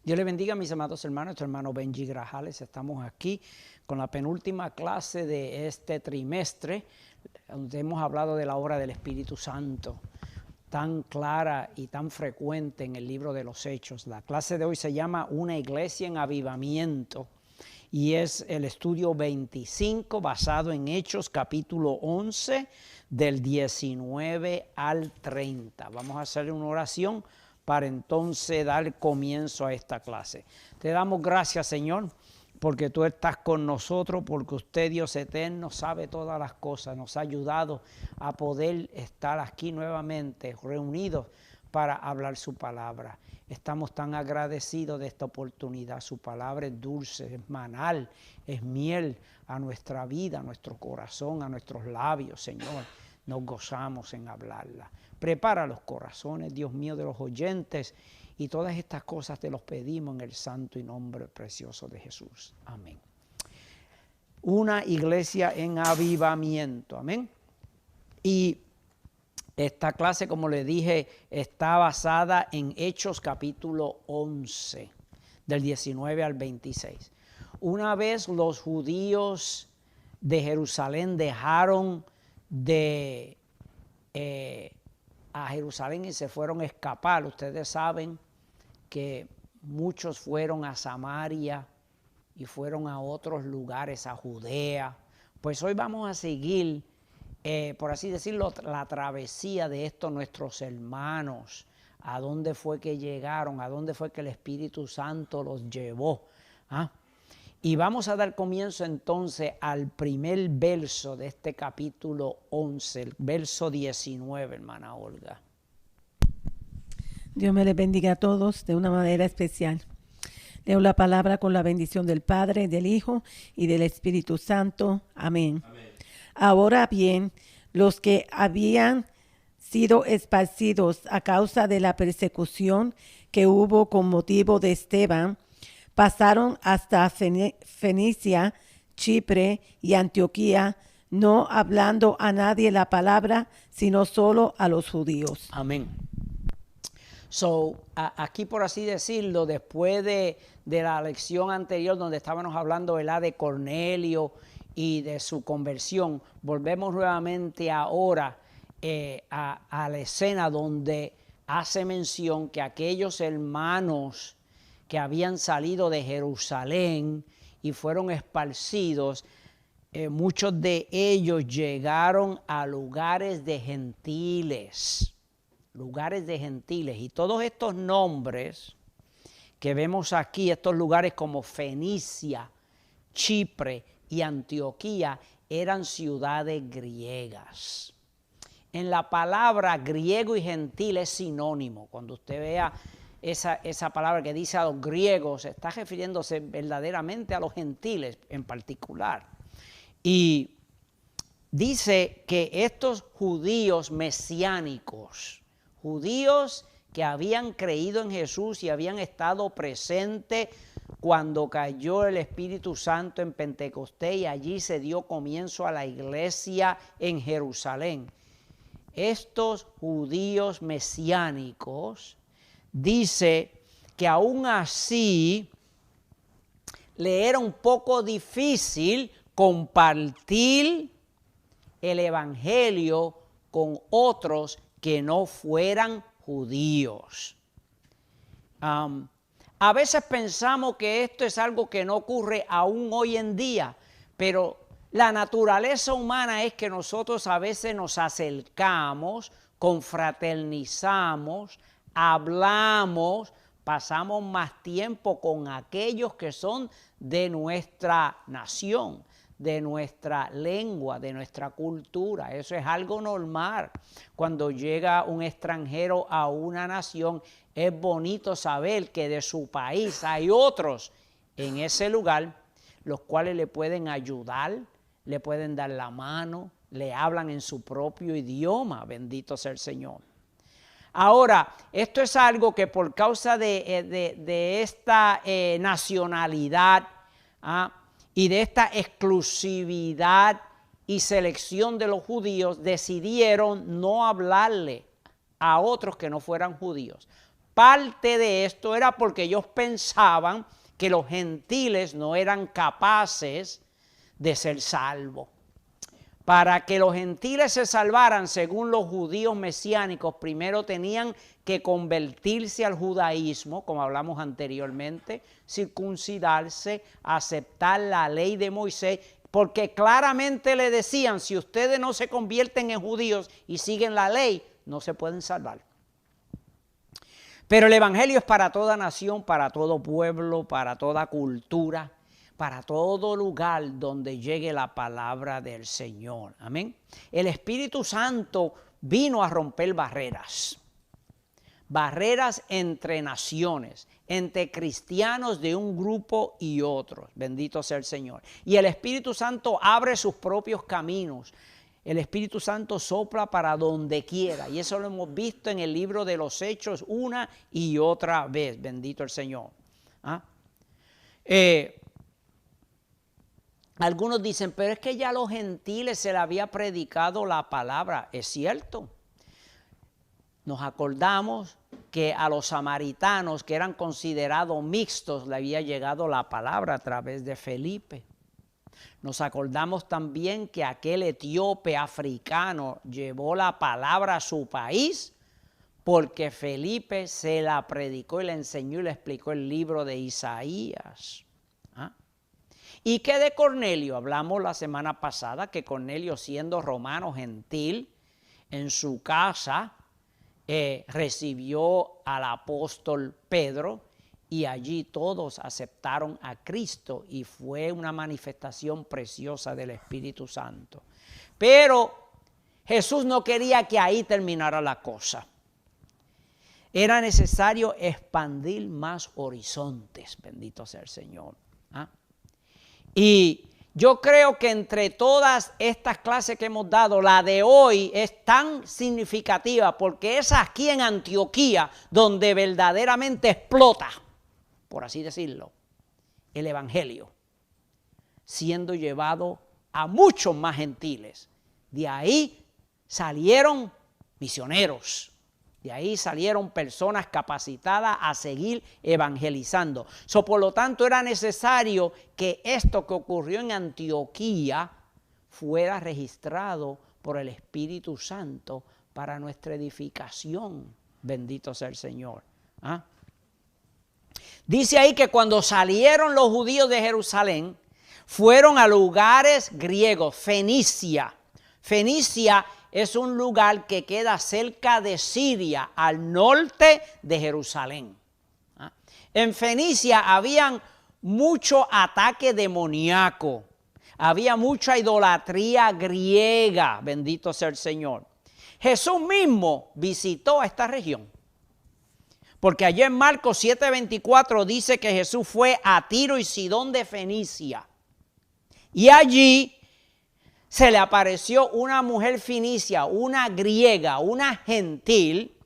Dios le bendiga a mis amados hermanos, nuestro hermano Benji Grajales. Estamos aquí con la penúltima clase de este trimestre, donde hemos hablado de la obra del Espíritu Santo, tan clara y tan frecuente en el libro de los Hechos. La clase de hoy se llama Una iglesia en avivamiento y es el estudio 25 basado en Hechos capítulo 11 del 19 al 30. Vamos a hacer una oración para entonces dar comienzo a esta clase. Te damos gracias, Señor, porque tú estás con nosotros, porque usted, Dios eterno, sabe todas las cosas. Nos ha ayudado a poder estar aquí nuevamente reunidos para hablar su palabra. Estamos tan agradecidos de esta oportunidad. Su palabra es dulce, es manal, es miel a nuestra vida, a nuestro corazón, a nuestros labios, Señor. Nos gozamos en hablarla. Prepara los corazones, Dios mío, de los oyentes, y todas estas cosas te los pedimos en el santo y nombre precioso de Jesús. Amén. Una iglesia en avivamiento. Amén. Y esta clase, como le dije, está basada en Hechos capítulo 11, del 19 al 26. Una vez los judíos de Jerusalén dejaron a Jerusalén y se fueron a escapar. Ustedes saben que muchos fueron a Samaria y fueron a otros lugares, a Judea. Pues hoy vamos a seguir, por así decirlo, la travesía de estos nuestros hermanos. ¿A dónde fue que llegaron? ¿A dónde fue que el Espíritu Santo los llevó? Y vamos a dar comienzo entonces al primer verso de este capítulo 11, el verso 19, hermana Olga. Dios me les bendiga a todos de una manera especial. Leo la palabra con la bendición del Padre, del Hijo y del Espíritu Santo. Amén. Amén. Ahora bien, los que habían sido esparcidos a causa de la persecución que hubo con motivo de Esteban, pasaron hasta Fenicia, Chipre y Antioquía, no hablando a nadie la palabra, sino solo a los judíos. Amén. Aquí, por así decirlo, después de la lección anterior donde estábamos hablando de Cornelio y de su conversión, volvemos nuevamente ahora a la escena donde hace mención que aquellos hermanos que habían salido de Jerusalén y fueron esparcidos, muchos de ellos llegaron a lugares de gentiles, y todos estos nombres que vemos aquí, estos lugares como Fenicia, Chipre y Antioquía, eran ciudades griegas. En la palabra griego y gentil es sinónimo. Cuando usted vea esa palabra que dice a los griegos, está refiriéndose verdaderamente a los gentiles en particular. Y dice que estos judíos mesiánicos, judíos que habían creído en Jesús y habían estado presentes cuando cayó el Espíritu Santo en Pentecostés y allí se dio comienzo a la iglesia en Jerusalén. Estos judíos mesiánicos, dice que aún así le era un poco difícil compartir el evangelio con otros que no fueran judíos. A veces pensamos que esto es algo que no ocurre aún hoy en día, pero la naturaleza humana es que nosotros a veces nos acercamos, confraternizamos, hablamos, pasamos más tiempo con aquellos que son de nuestra nación, de nuestra lengua, de nuestra cultura. Eso es algo normal. Cuando llega un extranjero a una nación, es bonito saber que de su país hay otros en ese lugar, los cuales le pueden ayudar, le pueden dar la mano, le hablan en su propio idioma. Bendito sea el Señor. Ahora, esto es algo que por causa de esta nacionalidad y de esta exclusividad y selección de los judíos, decidieron no hablarle a otros que no fueran judíos. parte de esto era porque ellos pensaban que los gentiles no eran capaces de ser salvos. Para que los gentiles se salvaran, según los judíos mesiánicos, primero tenían que convertirse al judaísmo, como hablamos anteriormente, circuncidarse, aceptar la ley de Moisés, porque claramente le decían, si ustedes no se convierten en judíos y siguen la ley, no se pueden salvar. Pero el evangelio es para toda nación, para todo pueblo, para toda cultura, para todo lugar donde llegue la palabra del Señor. Amén. El Espíritu Santo vino a romper barreras. Barreras entre naciones, entre cristianos de un grupo y otros. Bendito sea el Señor. Y el Espíritu Santo abre sus propios caminos. El Espíritu Santo sopla para donde quiera. Y eso lo hemos visto en el libro de los Hechos una y otra vez. Bendito el Señor. Algunos dicen, pero es que ya a los gentiles se le había predicado la palabra. Es cierto. Nos acordamos que a los samaritanos, que eran considerados mixtos, le había llegado la palabra a través de Felipe. Nos acordamos también que aquel etíope africano llevó la palabra a su país porque Felipe se la predicó y le enseñó y le explicó el libro de Isaías. ¿Y qué de Cornelio? Hablamos la semana pasada que Cornelio, siendo romano gentil, en su casa recibió al apóstol Pedro y allí todos aceptaron a Cristo y fue una manifestación preciosa del Espíritu Santo. Pero Jesús no quería que ahí terminara la cosa. Era necesario expandir más horizontes, bendito sea el Señor. Y yo creo que entre todas estas clases que hemos dado, la de hoy es tan significativa porque es aquí en Antioquía donde verdaderamente explota, por así decirlo, el evangelio, siendo llevado a muchos más gentiles. De ahí salieron misioneros. De ahí salieron personas capacitadas a seguir evangelizando. Por lo tanto, era necesario que esto que ocurrió en Antioquía fuera registrado por el Espíritu Santo para nuestra edificación. Bendito sea el Señor. Dice ahí que cuando salieron los judíos de Jerusalén, fueron a lugares griegos, Fenicia. Fenicia es un lugar que queda cerca de Siria, al norte de Jerusalén. En Fenicia habían mucho ataque demoníaco, había mucha idolatría griega, bendito sea el Señor. Jesús mismo visitó a esta región, porque allí en Marcos 7:24 dice que Jesús fue a Tiro y Sidón de Fenicia, y allí se le apareció una mujer fenicia, una griega, una gentil,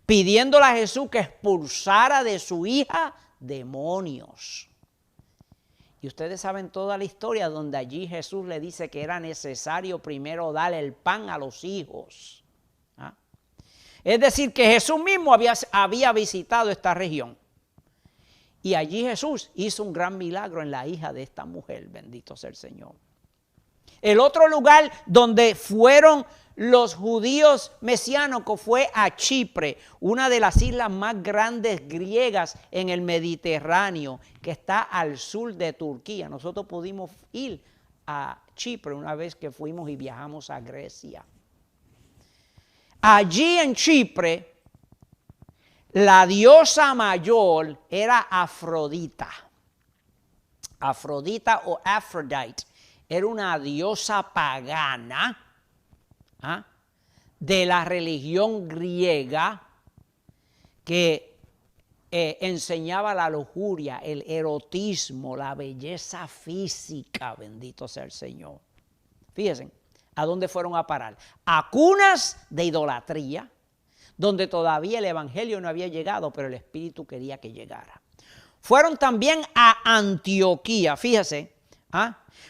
pidiéndole a Jesús que expulsara de su hija demonios. Y ustedes saben toda la historia donde allí Jesús le dice que era necesario primero darle el pan a los hijos. Es decir, que Jesús mismo había visitado esta región. Y allí Jesús hizo un gran milagro en la hija de esta mujer, bendito sea el Señor. El otro lugar donde fueron los judíos mesiánicos fue a Chipre, una de las islas más grandes griegas en el Mediterráneo, que está al sur de Turquía. Nosotros pudimos ir a Chipre una vez que fuimos y viajamos a Grecia. Allí en Chipre, la diosa mayor era Afrodita. Afrodita o Aphrodite. Era una diosa pagana de la religión griega que enseñaba la lujuria, el erotismo, la belleza física, bendito sea el Señor. Fíjense, ¿a dónde fueron a parar? A cunas de idolatría, donde todavía el evangelio no había llegado, pero el Espíritu quería que llegara. Fueron también a Antioquía, fíjense,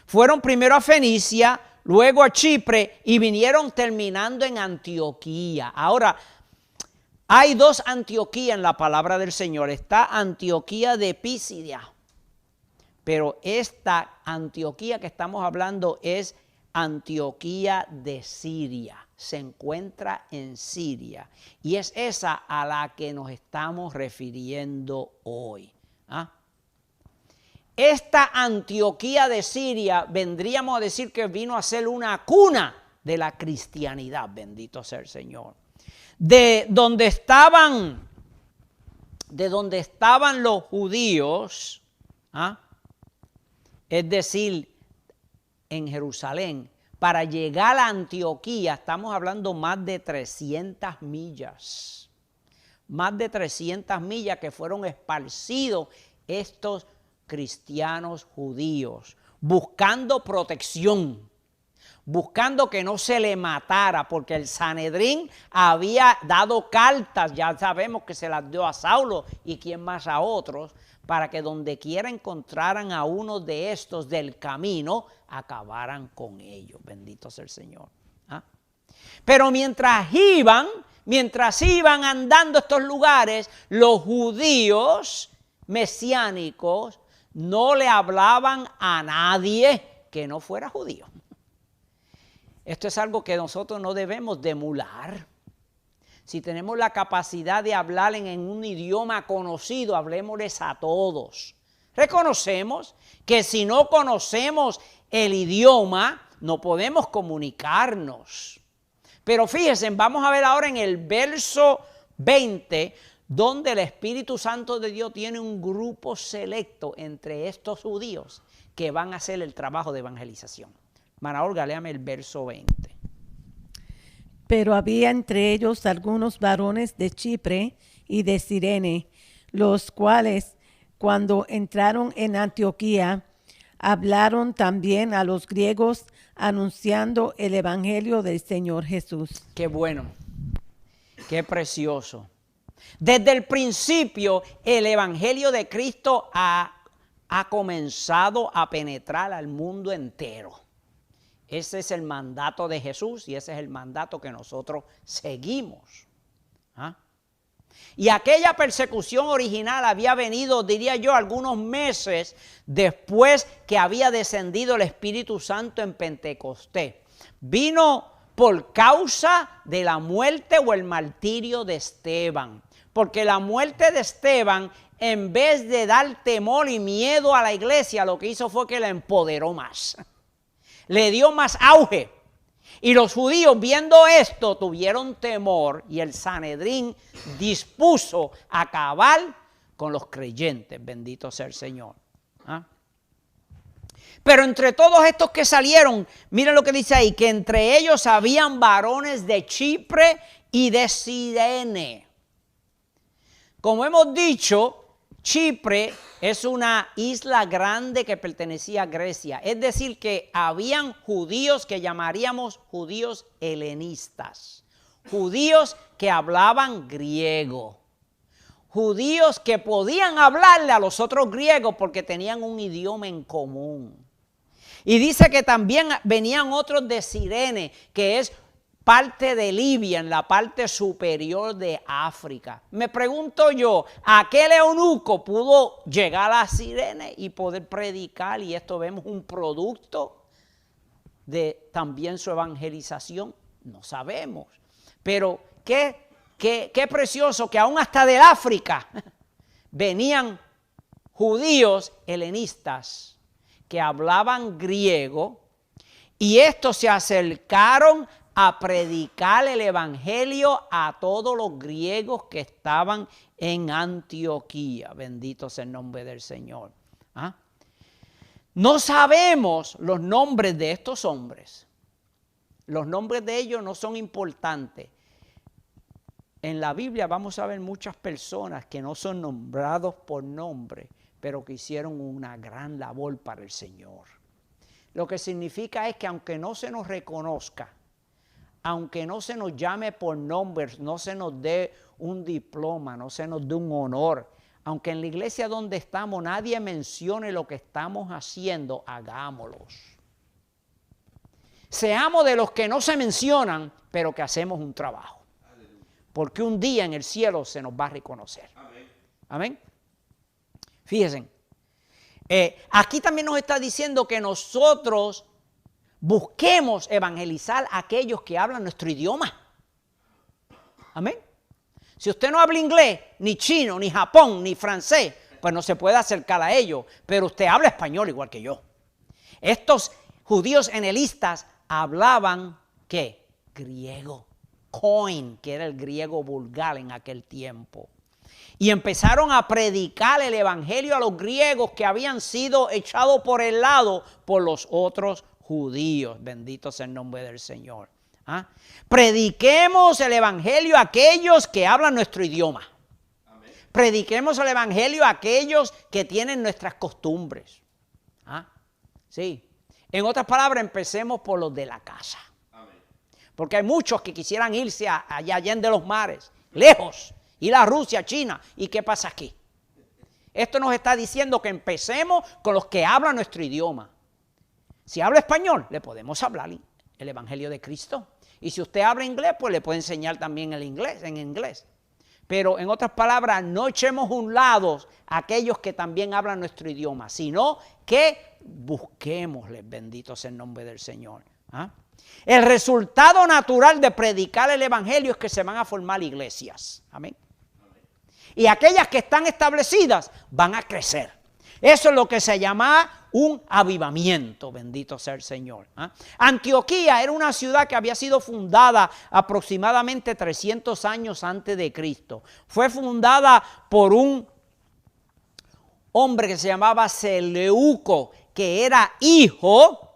fueron primero a Fenicia, luego a Chipre y vinieron terminando en Antioquía. Ahora, Hay dos Antioquía en la palabra del Señor. Está Antioquía de Pisidia, pero esta Antioquía que estamos hablando es Antioquía de Siria. Se encuentra en Siria y es esa a la que nos estamos refiriendo hoy. ¿Ah? Esta Antioquía de Siria vendríamos a decir que vino a ser una cuna de la cristianidad, bendito sea el Señor. De donde estaban los judíos, ¿ah? Es decir, en Jerusalén, para llegar a Antioquía, estamos hablando más de 300 millas. Más de 300 millas que fueron esparcidos estos cristianos judíos, buscando protección, buscando que no se le matara, porque el Sanedrín había dado cartas, ya sabemos que se las dio a Saulo y quién más a otros, para que donde quiera encontraran a uno de estos del camino, acabaran con ellos. Bendito sea el Señor. ¿Ah? Pero mientras iban andando a estos lugares, los judíos mesiánicos no le hablaban a nadie que no fuera judío. Esto es algo que nosotros no debemos de emular. Si tenemos la capacidad de hablar en un idioma conocido, hablemosles a todos. Reconocemos que si no conocemos el idioma, no podemos comunicarnos. Pero fíjense, vamos a ver ahora en el verso 20, donde el Espíritu Santo de Dios tiene un grupo selecto entre estos judíos que van a hacer el trabajo de evangelización. Hermana Olga, léame el verso 20. Pero había entre ellos algunos varones de Chipre y de Cirene, los cuales, cuando entraron en Antioquía, hablaron también a los griegos, anunciando el evangelio del Señor Jesús. Qué bueno, qué precioso. Desde el principio, el evangelio de Cristo ha comenzado a penetrar al mundo entero. Ese es el mandato de Jesús y ese es el mandato que nosotros seguimos. ¿Ah? Y aquella persecución original había venido, diría yo, algunos meses después que había descendido el Espíritu Santo en Pentecostés. Vino por causa de la muerte o el martirio de Esteban. Porque la muerte de Esteban, en vez de dar temor y miedo a la iglesia, lo que hizo fue que la empoderó más. Le dio más auge. Y los judíos, viendo esto, tuvieron temor y el Sanedrín dispuso acabar con los creyentes. Bendito sea el Señor. ¿Ah? Pero entre todos estos que salieron, miren lo que dice ahí, que entre ellos habían varones de Chipre y de Cirene. Como hemos dicho, Chipre es una isla grande que pertenecía a Grecia. Es decir, que habían judíos que llamaríamos judíos helenistas. Judíos que hablaban griego. Judíos que podían hablarle a los otros griegos porque tenían un idioma en común. Y dice que también venían otros de Cirene, que es parte de Libia, en la parte superior de África. Me pregunto yo, ¿aquel eunuco pudo llegar a Cirene y poder predicar? Y esto vemos un producto de también su evangelización. No sabemos. Pero qué precioso que aún hasta de África venían judíos helenistas que hablaban griego y estos se acercaron a predicar el evangelio a todos los griegos que estaban en Antioquía. Bendito sea el nombre del Señor. ¿Ah? No sabemos los nombres de estos hombres. Los nombres de ellos no son importantes. En la Biblia vamos a ver muchas personas que no son nombrados por nombre, pero que hicieron una gran labor para el Señor. Lo que significa es que aunque no se nos reconozca, aunque no se nos llame por nombres, no se nos dé un diploma, no se nos dé un honor, aunque en la iglesia donde estamos nadie mencione lo que estamos haciendo, hagámoslos. Seamos de los que no se mencionan, pero que hacemos un trabajo. porque un día en el cielo se nos va a reconocer. Amén. Amén. Fíjense, aquí también nos está diciendo que nosotros busquemos evangelizar a aquellos que hablan nuestro idioma. Amén. Si usted no habla inglés, ni chino, ni japón, ni francés, pues no se puede acercar a ellos, pero usted habla español igual que yo. Estos judíos henelistas hablaban, ¿qué? Griego. Koine, que era el griego vulgar en aquel tiempo. Y empezaron a predicar el evangelio a los griegos que habían sido echados por el lado por los otros judíos. Bendito sea el nombre del Señor. ¿Ah? Prediquemos el evangelio a aquellos que hablan nuestro idioma. Amén. Prediquemos el evangelio a aquellos que tienen nuestras costumbres. ¿Ah? Sí. En otras palabras, empecemos por los de la casa. Amén. Porque hay muchos que quisieran irse allá de los mares, lejos, ir a Rusia, China. ¿Y qué pasa aquí? Esto nos está diciendo que empecemos con los que hablan nuestro idioma. Si habla español, le podemos hablar el evangelio de Cristo. Y si usted habla inglés, pues le puede enseñar también el inglés, en inglés. Pero en otras palabras, no echemos a un lado a aquellos que también hablan nuestro idioma, sino que busquémosles, bendito sea el nombre del Señor. ¿Ah? El resultado natural de predicar el evangelio es que se van a formar iglesias. Amén. Y aquellas que están establecidas van a crecer. Eso es lo que se llama un avivamiento, bendito sea el Señor. ¿Ah? Antioquía era una ciudad que había sido fundada aproximadamente 300 años antes de Cristo. Fue fundada por un hombre que se llamaba Seleuco, que era hijo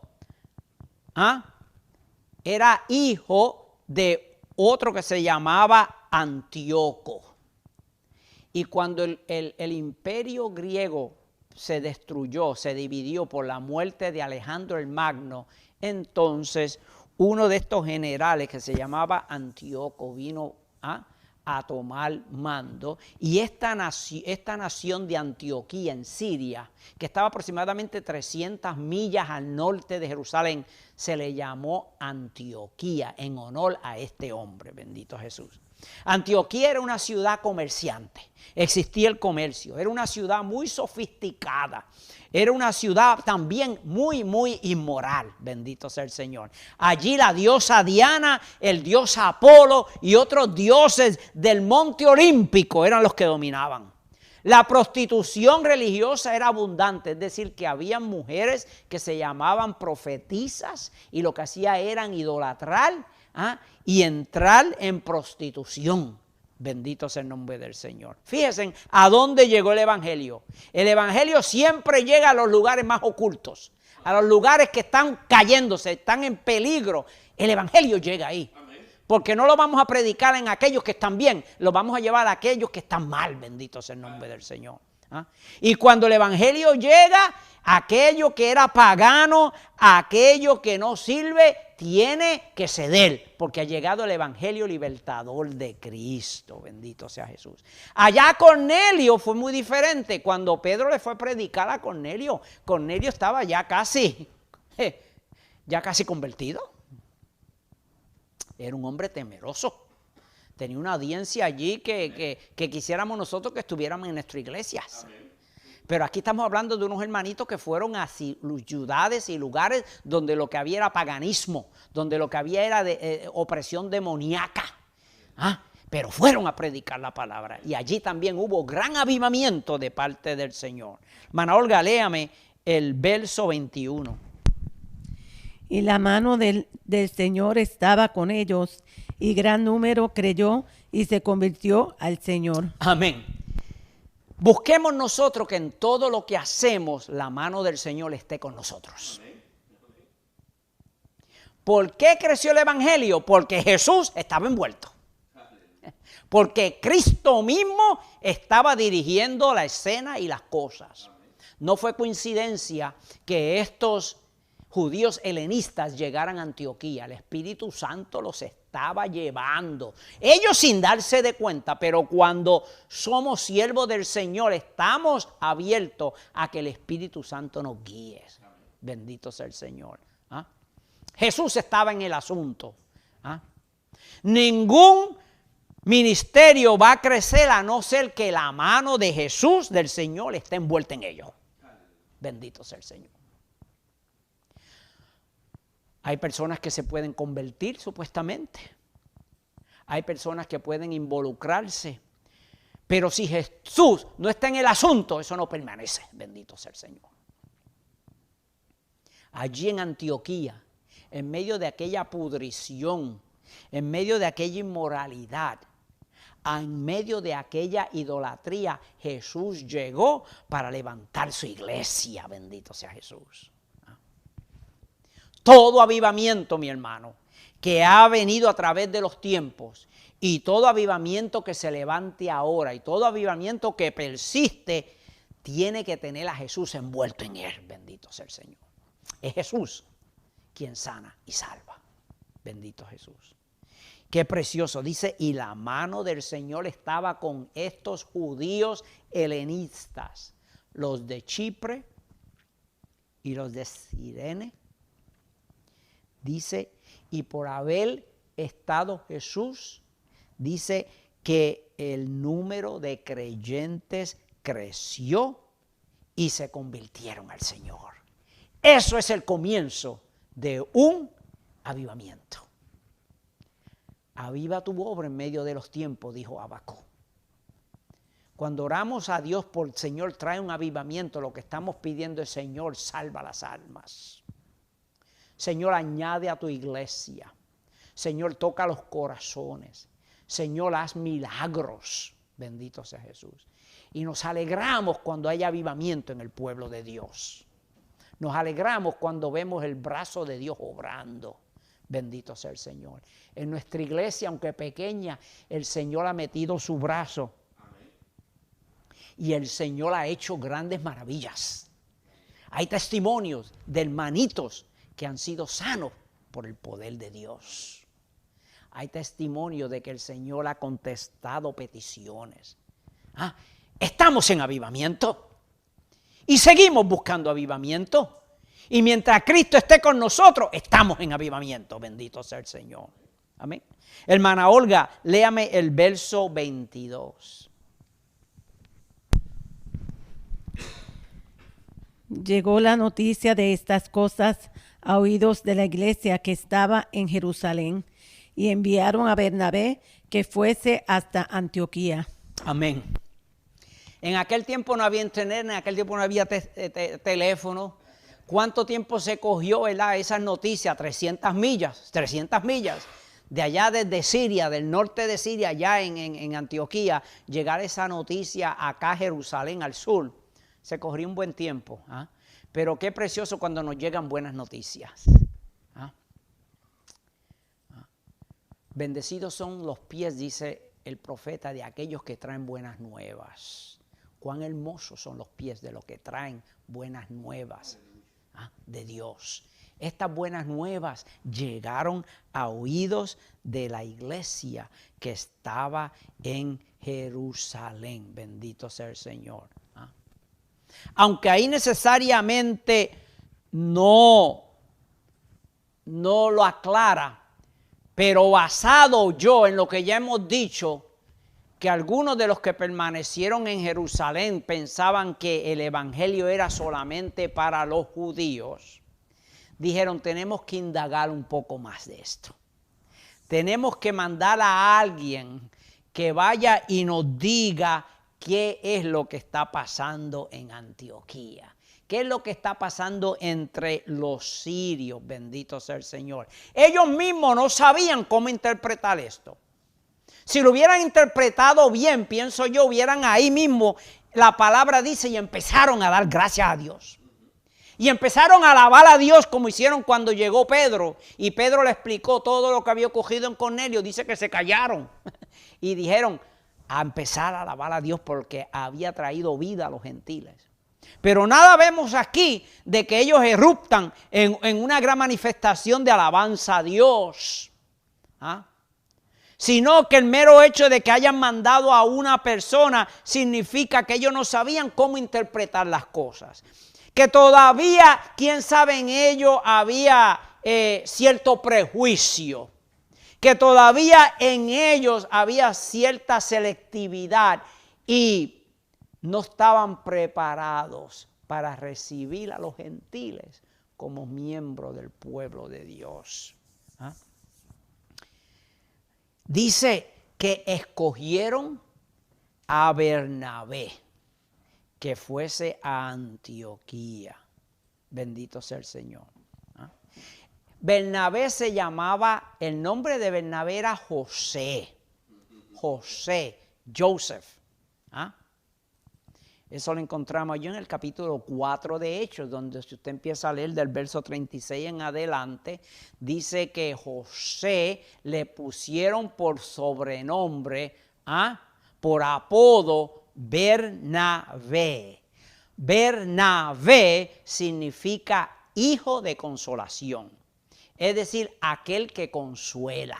de otro que se llamaba Antíoco. Y cuando el imperio griego se destruyó, se dividió por la muerte de Alejandro el Magno, entonces uno de estos generales que se llamaba Antíoco vino a tomar mando, y esta nación de Antioquía en Siria, que estaba aproximadamente 300 millas al norte de Jerusalén, se le llamó Antioquía en honor a este hombre, bendito Jesús. Antioquía era una ciudad comerciante, existía el comercio, era una ciudad muy sofisticada, era una ciudad también muy, muy inmoral, bendito sea el Señor. Allí la diosa Diana, el dios Apolo y otros dioses del monte olímpico eran los que dominaban. La prostitución religiosa era abundante, es decir, que había mujeres que se llamaban profetisas y lo que hacía eran idolatrar y entrar en prostitución. Bendito sea el nombre del Señor. Fíjense a dónde llegó el evangelio. El evangelio siempre llega a los lugares más ocultos, a los lugares que están cayéndose, están en peligro. El evangelio llega ahí. Amén. Porque no lo vamos a predicar en aquellos que están bien, lo vamos a llevar a aquellos que están mal. Bendito sea el nombre del Señor. Y cuando el evangelio llega, aquello que era pagano, aquello que no sirve, tiene que ceder, porque ha llegado el evangelio libertador de Cristo. Bendito sea Jesús. Allá Cornelio fue muy diferente. Cuando Pedro le fue a predicar a Cornelio, Cornelio estaba ya casi convertido. Era un hombre temeroso. Tenía una audiencia allí que quisiéramos nosotros que estuviéramos en nuestras iglesias. Amén. Pero aquí estamos hablando de unos hermanitos que fueron a ciudades y lugares donde lo que había era paganismo, donde lo que había era opresión demoníaca. Pero fueron a predicar la palabra. Y allí también hubo gran avivamiento de parte del Señor. Hermana Olga, léame el verso 21. Y la mano del Señor estaba con ellos, y gran número creyó y se convirtió al Señor. Amén. Busquemos nosotros que en todo lo que hacemos la mano del Señor esté con nosotros. ¿Por qué creció el evangelio? Porque Jesús estaba envuelto. Porque Cristo mismo estaba dirigiendo la escena y las cosas. No fue coincidencia que estos judíos helenistas llegaran a Antioquía. El Espíritu Santo los estaba llevando. Ellos sin darse de cuenta, pero cuando somos siervos del Señor, estamos abiertos a que el Espíritu Santo nos guíe. Bendito sea el Señor. Jesús estaba en el asunto. Ningún ministerio va a crecer a no ser que la mano de Jesús, del Señor, esté envuelta en ello. Bendito sea el Señor. Hay personas que se pueden convertir supuestamente. Hay personas que pueden involucrarse. Pero si Jesús no está en el asunto, eso no permanece. Bendito sea el Señor. Allí en Antioquía, en medio de aquella pudrición, en medio de aquella inmoralidad, en medio de aquella idolatría, Jesús llegó para levantar su iglesia. Bendito sea Jesús. Todo avivamiento, mi hermano, que ha venido a través de los tiempos, y todo avivamiento que se levante ahora, y todo avivamiento que persiste, tiene que tener a Jesús envuelto en él. Bendito sea el Señor. Es Jesús quien sana y salva. Bendito Jesús. Qué precioso. Dice, y la mano del Señor estaba con estos judíos helenistas, los de Chipre y los de Cirene. Dice, y por haber estado Jesús, dice que el número de creyentes creció y se convirtieron al Señor. Eso es el comienzo de un avivamiento. Aviva tu obra en medio de los tiempos, dijo Habacuc. Cuando oramos a Dios por Señor, trae un avivamiento, lo que estamos pidiendo es, Señor, salva las almas. Señor, añade a tu iglesia. Señor, toca los corazones. Señor, haz milagros. Bendito sea Jesús. Y nos alegramos cuando hay avivamiento en el pueblo de Dios. Nos alegramos cuando vemos el brazo de Dios obrando. Bendito sea el Señor. En nuestra iglesia, aunque pequeña, el Señor ha metido su brazo. Amén. Y el Señor ha hecho grandes maravillas. Hay testimonios de hermanitos que han sido sanos por el poder de Dios. Hay testimonio de que el Señor ha contestado peticiones. Estamos en avivamiento y seguimos buscando avivamiento. Y mientras Cristo esté con nosotros, estamos en avivamiento. Bendito sea el Señor. Amén. Hermana Olga, léame el verso 22. Llegó la noticia de estas cosas a oídos de la iglesia que estaba en Jerusalén, y enviaron a Bernabé que fuese hasta Antioquía. Amén. En aquel tiempo no había internet, en aquel tiempo no había teléfono. ¿Cuánto tiempo se cogió esas noticias? 300 millas de allá desde Siria, del norte de Siria, allá en Antioquía, llegar esa noticia acá a Jerusalén, al sur. Se cogió un buen tiempo. Pero qué precioso cuando nos llegan buenas noticias. Bendecidos son los pies, dice el profeta, de aquellos que traen buenas nuevas. Cuán hermosos son los pies de los que traen buenas nuevas de Dios. Estas buenas nuevas llegaron a oídos de la iglesia que estaba en Jerusalén. Bendito sea el Señor. Aunque ahí necesariamente no lo aclara, pero basado yo en lo que ya hemos dicho, que algunos de los que permanecieron en Jerusalén pensaban que el evangelio era solamente para los judíos, dijeron, tenemos que indagar un poco más de esto. Tenemos que mandar a alguien que vaya y nos diga qué es lo que está pasando en Antioquía. ¿Qué es lo que está pasando entre los sirios? Bendito sea el Señor. Ellos mismos no sabían cómo interpretar esto. Si lo hubieran interpretado bien, pienso yo, hubieran ahí mismo, la palabra dice, y empezaron a dar gracias a Dios. Y empezaron a alabar a Dios como hicieron cuando llegó Pedro. Y Pedro le explicó todo lo que había ocurrido en Cornelio. Dice que se callaron y dijeron a empezar a alabar a Dios porque había traído vida a los gentiles. Pero nada vemos aquí de que ellos eruptan en una gran manifestación de alabanza a Dios. Sino que el mero hecho de que hayan mandado a una persona significa que ellos no sabían cómo interpretar las cosas. Que todavía, quién sabe en ello, había cierto prejuicio. que todavía en ellos había cierta selectividad y no estaban preparados para recibir a los gentiles como miembros del pueblo de Dios. ¿Ah? Dice que escogieron a Bernabé que fuese a Antioquía. Bendito sea el Señor. ¿Ah? Bernabé se llamaba, el nombre de Bernabé era José. José, Joseph. ¿Ah? Eso lo encontramos yo en el capítulo 4 de Hechos, donde si usted empieza a leer del verso 36 en adelante, dice que José le pusieron por sobrenombre, por apodo, Bernabé. Bernabé significa hijo de consolación, es decir, aquel que consuela.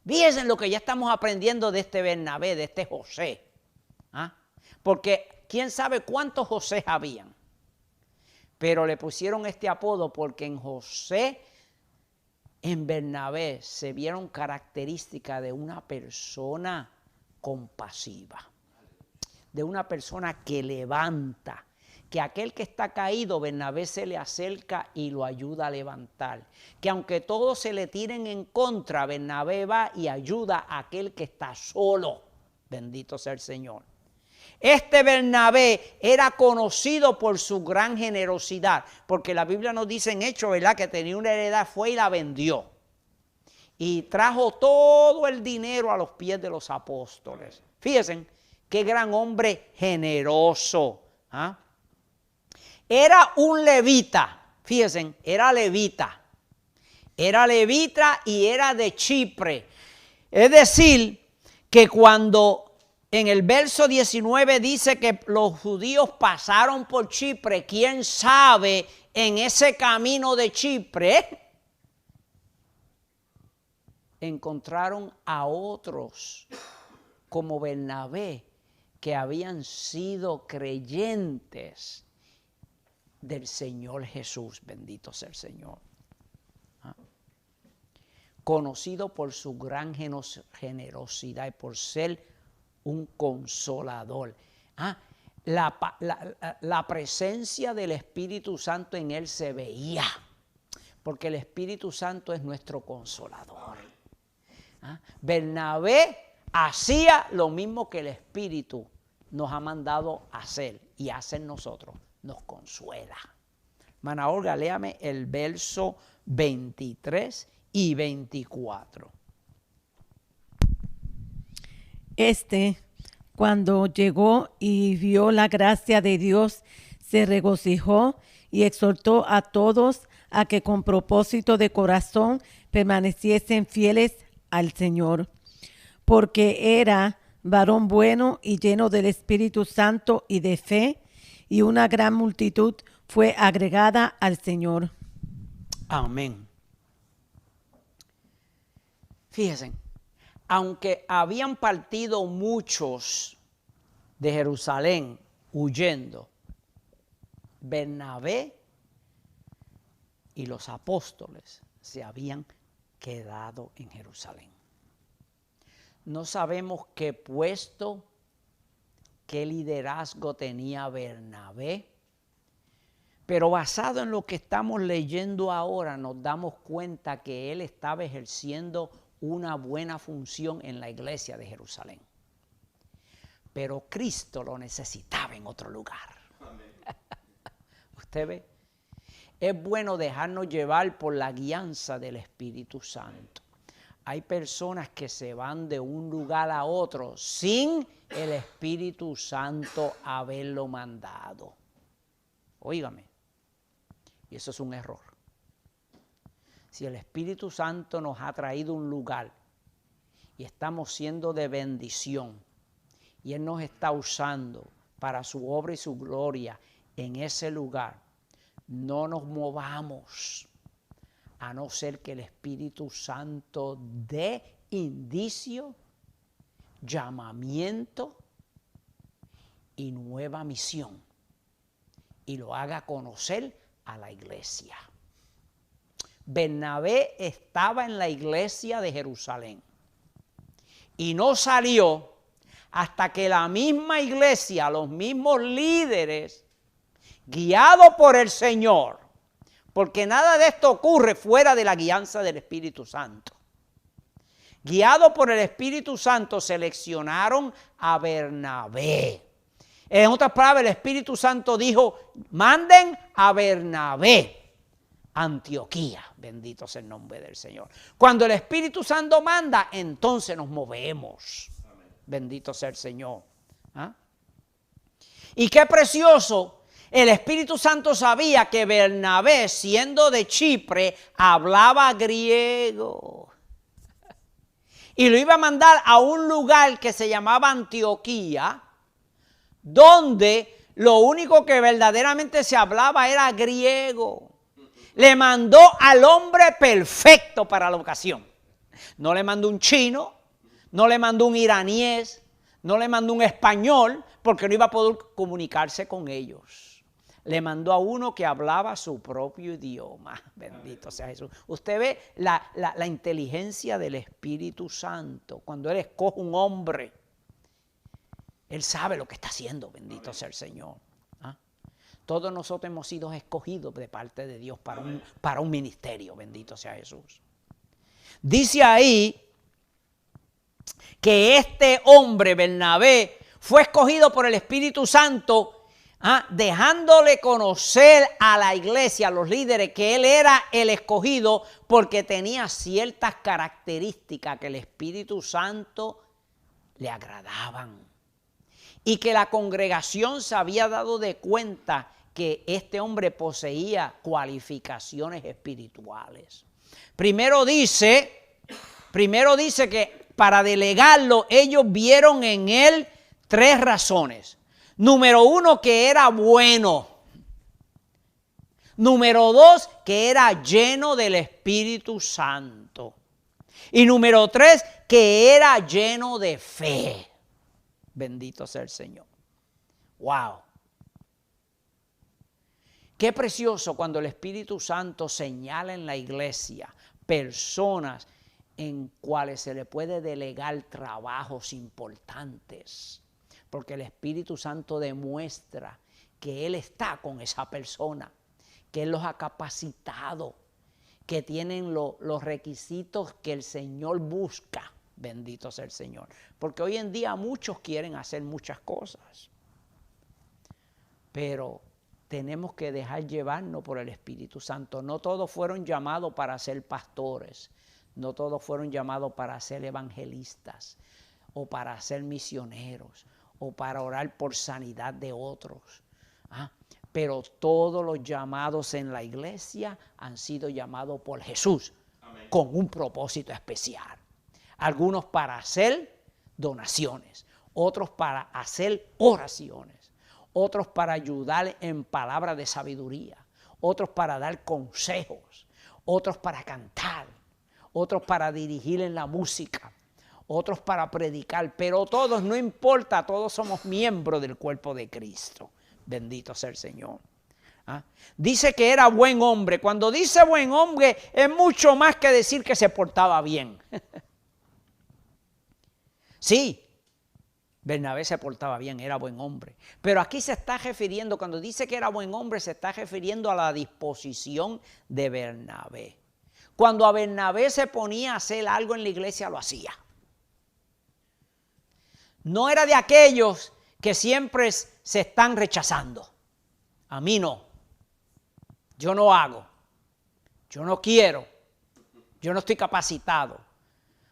Fíjense en lo que ya estamos aprendiendo de este Bernabé, de este José. Porque quién sabe cuántos José habían. Pero le pusieron este apodo porque en José, en Bernabé, se vieron características de una persona compasiva, de una persona que levanta, que aquel que está caído, Bernabé se le acerca y lo ayuda a levantar. Que aunque todos se le tiren en contra, Bernabé va y ayuda a aquel que está solo. Bendito sea el Señor. Este Bernabé era conocido por su gran generosidad, porque la Biblia nos dice en Hechos, ¿verdad?, que tenía una heredad, fue y la vendió. Y trajo todo el dinero a los pies de los apóstoles. Fíjense, qué gran hombre generoso. Era un levita, fíjense, era levita. Era levita y era de Chipre. Es decir, que cuando en el verso 19 dice que los judíos pasaron por Chipre, quién sabe en ese camino de Chipre encontraron a otros como Bernabé que habían sido creyentes del Señor Jesús, bendito sea el Señor. Conocido por su gran generosidad y por ser un consolador. La presencia del Espíritu Santo en él se veía, porque el Espíritu Santo es nuestro consolador. Bernabé hacía lo mismo que el Espíritu nos ha mandado hacer y hacer nosotros, nos consuela. Hermana Olga, léame el verso 23 y 24. Cuando llegó y vio la gracia de Dios, se regocijó y exhortó a todos a que con propósito de corazón permaneciesen fieles al Señor, porque era varón bueno y lleno del Espíritu Santo y de fe, y una gran multitud fue agregada al Señor. Amén. Fíjense, aunque habían partido muchos de Jerusalén huyendo, Bernabé y los apóstoles se habían quedado en Jerusalén. No sabemos qué puesto, qué liderazgo tenía Bernabé, pero basado en lo que estamos leyendo ahora nos damos cuenta que él estaba ejerciendo una buena función en la iglesia de Jerusalén. Pero Cristo lo necesitaba en otro lugar. ¿Usted ve? Es bueno dejarnos llevar por la guianza del Espíritu Santo. Hay personas que se van de un lugar a otro sin el Espíritu Santo haberlo mandado. Óigame, y eso es un error. Si el Espíritu Santo nos ha traído a un lugar y estamos siendo de bendición y Él nos está usando para su obra y su gloria en ese lugar, no nos movamos a no ser que el Espíritu Santo dé indicio, llamamiento y nueva misión y lo haga conocer a la iglesia. Bernabé estaba en la iglesia de Jerusalén y no salió hasta que la misma iglesia, los mismos líderes, guiados por el Señor, porque nada de esto ocurre fuera de la guianza del Espíritu Santo. Guiados por el Espíritu Santo, seleccionaron a Bernabé. En otras palabras, el Espíritu Santo dijo, manden a Bernabé a Antioquía. Bendito sea el nombre del Señor. Cuando el Espíritu Santo manda, entonces nos movemos. Amén. Bendito sea el Señor. ¿Ah? Y qué precioso, el Espíritu Santo sabía que Bernabé, siendo de Chipre, hablaba griego. Y lo iba a mandar a un lugar que se llamaba Antioquía, donde lo único que verdaderamente se hablaba era griego. Le mandó al hombre perfecto para la ocasión. No le mandó un chino, no le mandó un iraníes, no le mandó un español, porque no iba a poder comunicarse con ellos. Le mandó a uno que hablaba su propio idioma. Bendito sea Jesús. Usted ve la inteligencia del Espíritu Santo. Cuando Él escoge un hombre, Él sabe lo que está haciendo. Bendito sea el Señor. ¿Ah? Todos nosotros hemos sido escogidos de parte de Dios para un ministerio. Bendito sea Jesús. Dice ahí que este hombre, Bernabé, fue escogido por el Espíritu Santo, dejándole conocer a la iglesia, a los líderes, que él era el escogido porque tenía ciertas características que el Espíritu Santo le agradaban. Y que la congregación se había dado de cuenta que este hombre poseía cualificaciones espirituales. Primero dice que para delegarlo ellos vieron en él 3 razones. Número 1, que era bueno. Número 2, que era lleno del Espíritu Santo. Y número 3, que era lleno de fe. Bendito sea el Señor. ¡Wow! Qué precioso cuando el Espíritu Santo señala en la iglesia personas en cuales se le puede delegar trabajos importantes. Porque el Espíritu Santo demuestra que Él está con esa persona, que Él los ha capacitado, que tienen los requisitos que el Señor busca. Bendito sea el Señor. Porque hoy en día muchos quieren hacer muchas cosas. Pero tenemos que dejar llevarnos por el Espíritu Santo. No todos fueron llamados para ser pastores. No todos fueron llamados para ser evangelistas o para ser misioneros o para orar por sanidad de otros. Pero todos los llamados en la iglesia han sido llamados por Jesús. Amén. Con un propósito especial. Algunos para hacer donaciones, otros para hacer oraciones, otros para ayudar en palabras de sabiduría, otros para dar consejos, otros para cantar, otros para dirigir en la música, otros para predicar, pero todos, no importa, todos somos miembros del cuerpo de Cristo. Bendito sea el Señor. Dice que era buen hombre. Cuando dice buen hombre es mucho más que decir que se portaba bien. Sí, Bernabé se portaba bien, era buen hombre. Pero aquí se está refiriendo, cuando dice que era buen hombre, se está refiriendo a la disposición de Bernabé. Cuando a Bernabé se ponía a hacer algo en la iglesia, lo hacía. No era de aquellos que siempre se están rechazando. A mí no. Yo no hago. Yo no quiero. Yo no estoy capacitado.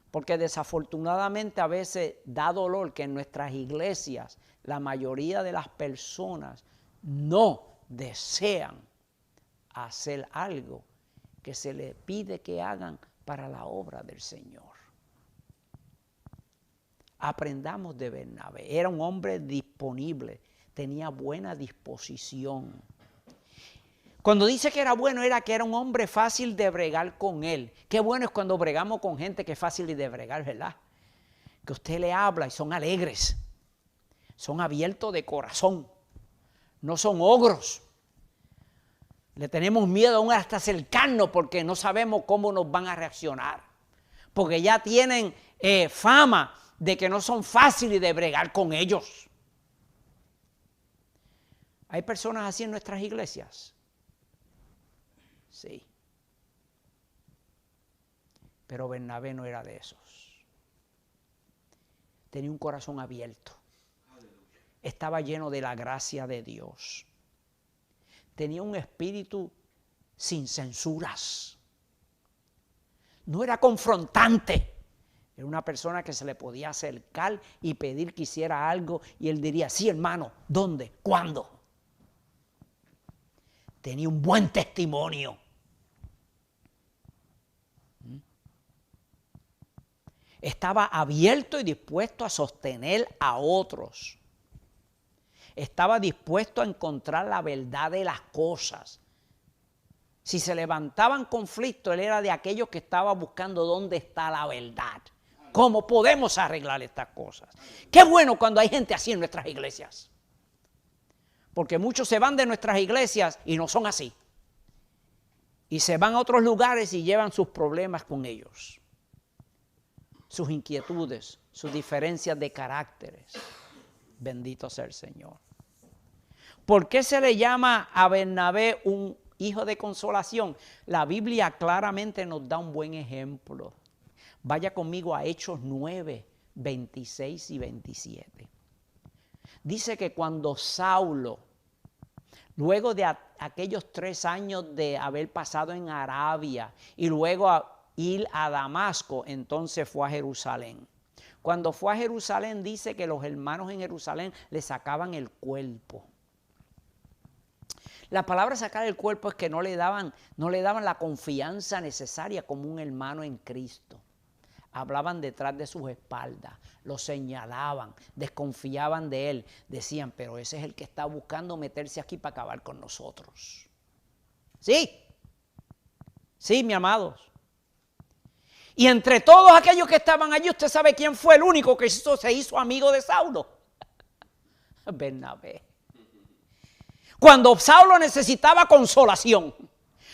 Porque desafortunadamente a veces da dolor que en nuestras iglesias la mayoría de las personas no desean hacer algo que se les pide que hagan para la obra del Señor. Aprendamos de Bernabé. Era un hombre disponible, tenía buena disposición. Cuando dice que era bueno, era que era un hombre fácil de bregar con él. Qué bueno es cuando bregamos con gente que es fácil de bregar, ¿verdad? Que usted le habla y son alegres, son abiertos de corazón, no son ogros. Le tenemos miedo aún hasta acercarnos porque no sabemos cómo nos van a reaccionar. Porque ya tienen fama de que no son fáciles de bregar con ellos. ¿Hay personas así en nuestras iglesias? Sí. Pero Bernabé no era de esos. Tenía un corazón abierto. Estaba lleno de la gracia de Dios. Tenía un espíritu sin censuras. No era confrontante. Era una persona que se le podía acercar y pedir que hiciera algo y él diría, sí, hermano, ¿dónde? ¿Cuándo? Tenía un buen testimonio. Estaba abierto y dispuesto a sostener a otros. Estaba dispuesto a encontrar la verdad de las cosas. Si se levantaban conflictos, él era de aquellos que estaba buscando dónde está la verdad. ¿Cómo podemos arreglar estas cosas? Qué bueno cuando hay gente así en nuestras iglesias. Porque muchos se van de nuestras iglesias y no son así. Y se van a otros lugares y llevan sus problemas con ellos. Sus inquietudes, sus diferencias de caracteres. Bendito sea el Señor. ¿Por qué se le llama a Bernabé un hijo de consolación? La Biblia claramente nos da un buen ejemplo. Vaya conmigo a Hechos 9, 26 y 27. Dice que cuando Saulo, luego de aquellos 3 años de haber pasado en Arabia y luego ir a Damasco, entonces fue a Jerusalén. Cuando fue a Jerusalén dice que los hermanos en Jerusalén le sacaban el cuerpo. La palabra sacar el cuerpo es que no le daban la confianza necesaria como un hermano en Cristo. Hablaban detrás de sus espaldas, lo señalaban, desconfiaban de él. Decían, pero ese es el que está buscando meterse aquí para acabar con nosotros. Sí, mis amados. Y entre todos aquellos que estaban allí, ¿usted sabe quién fue el único que se hizo amigo de Saulo? Bernabé. Cuando Saulo necesitaba consolación,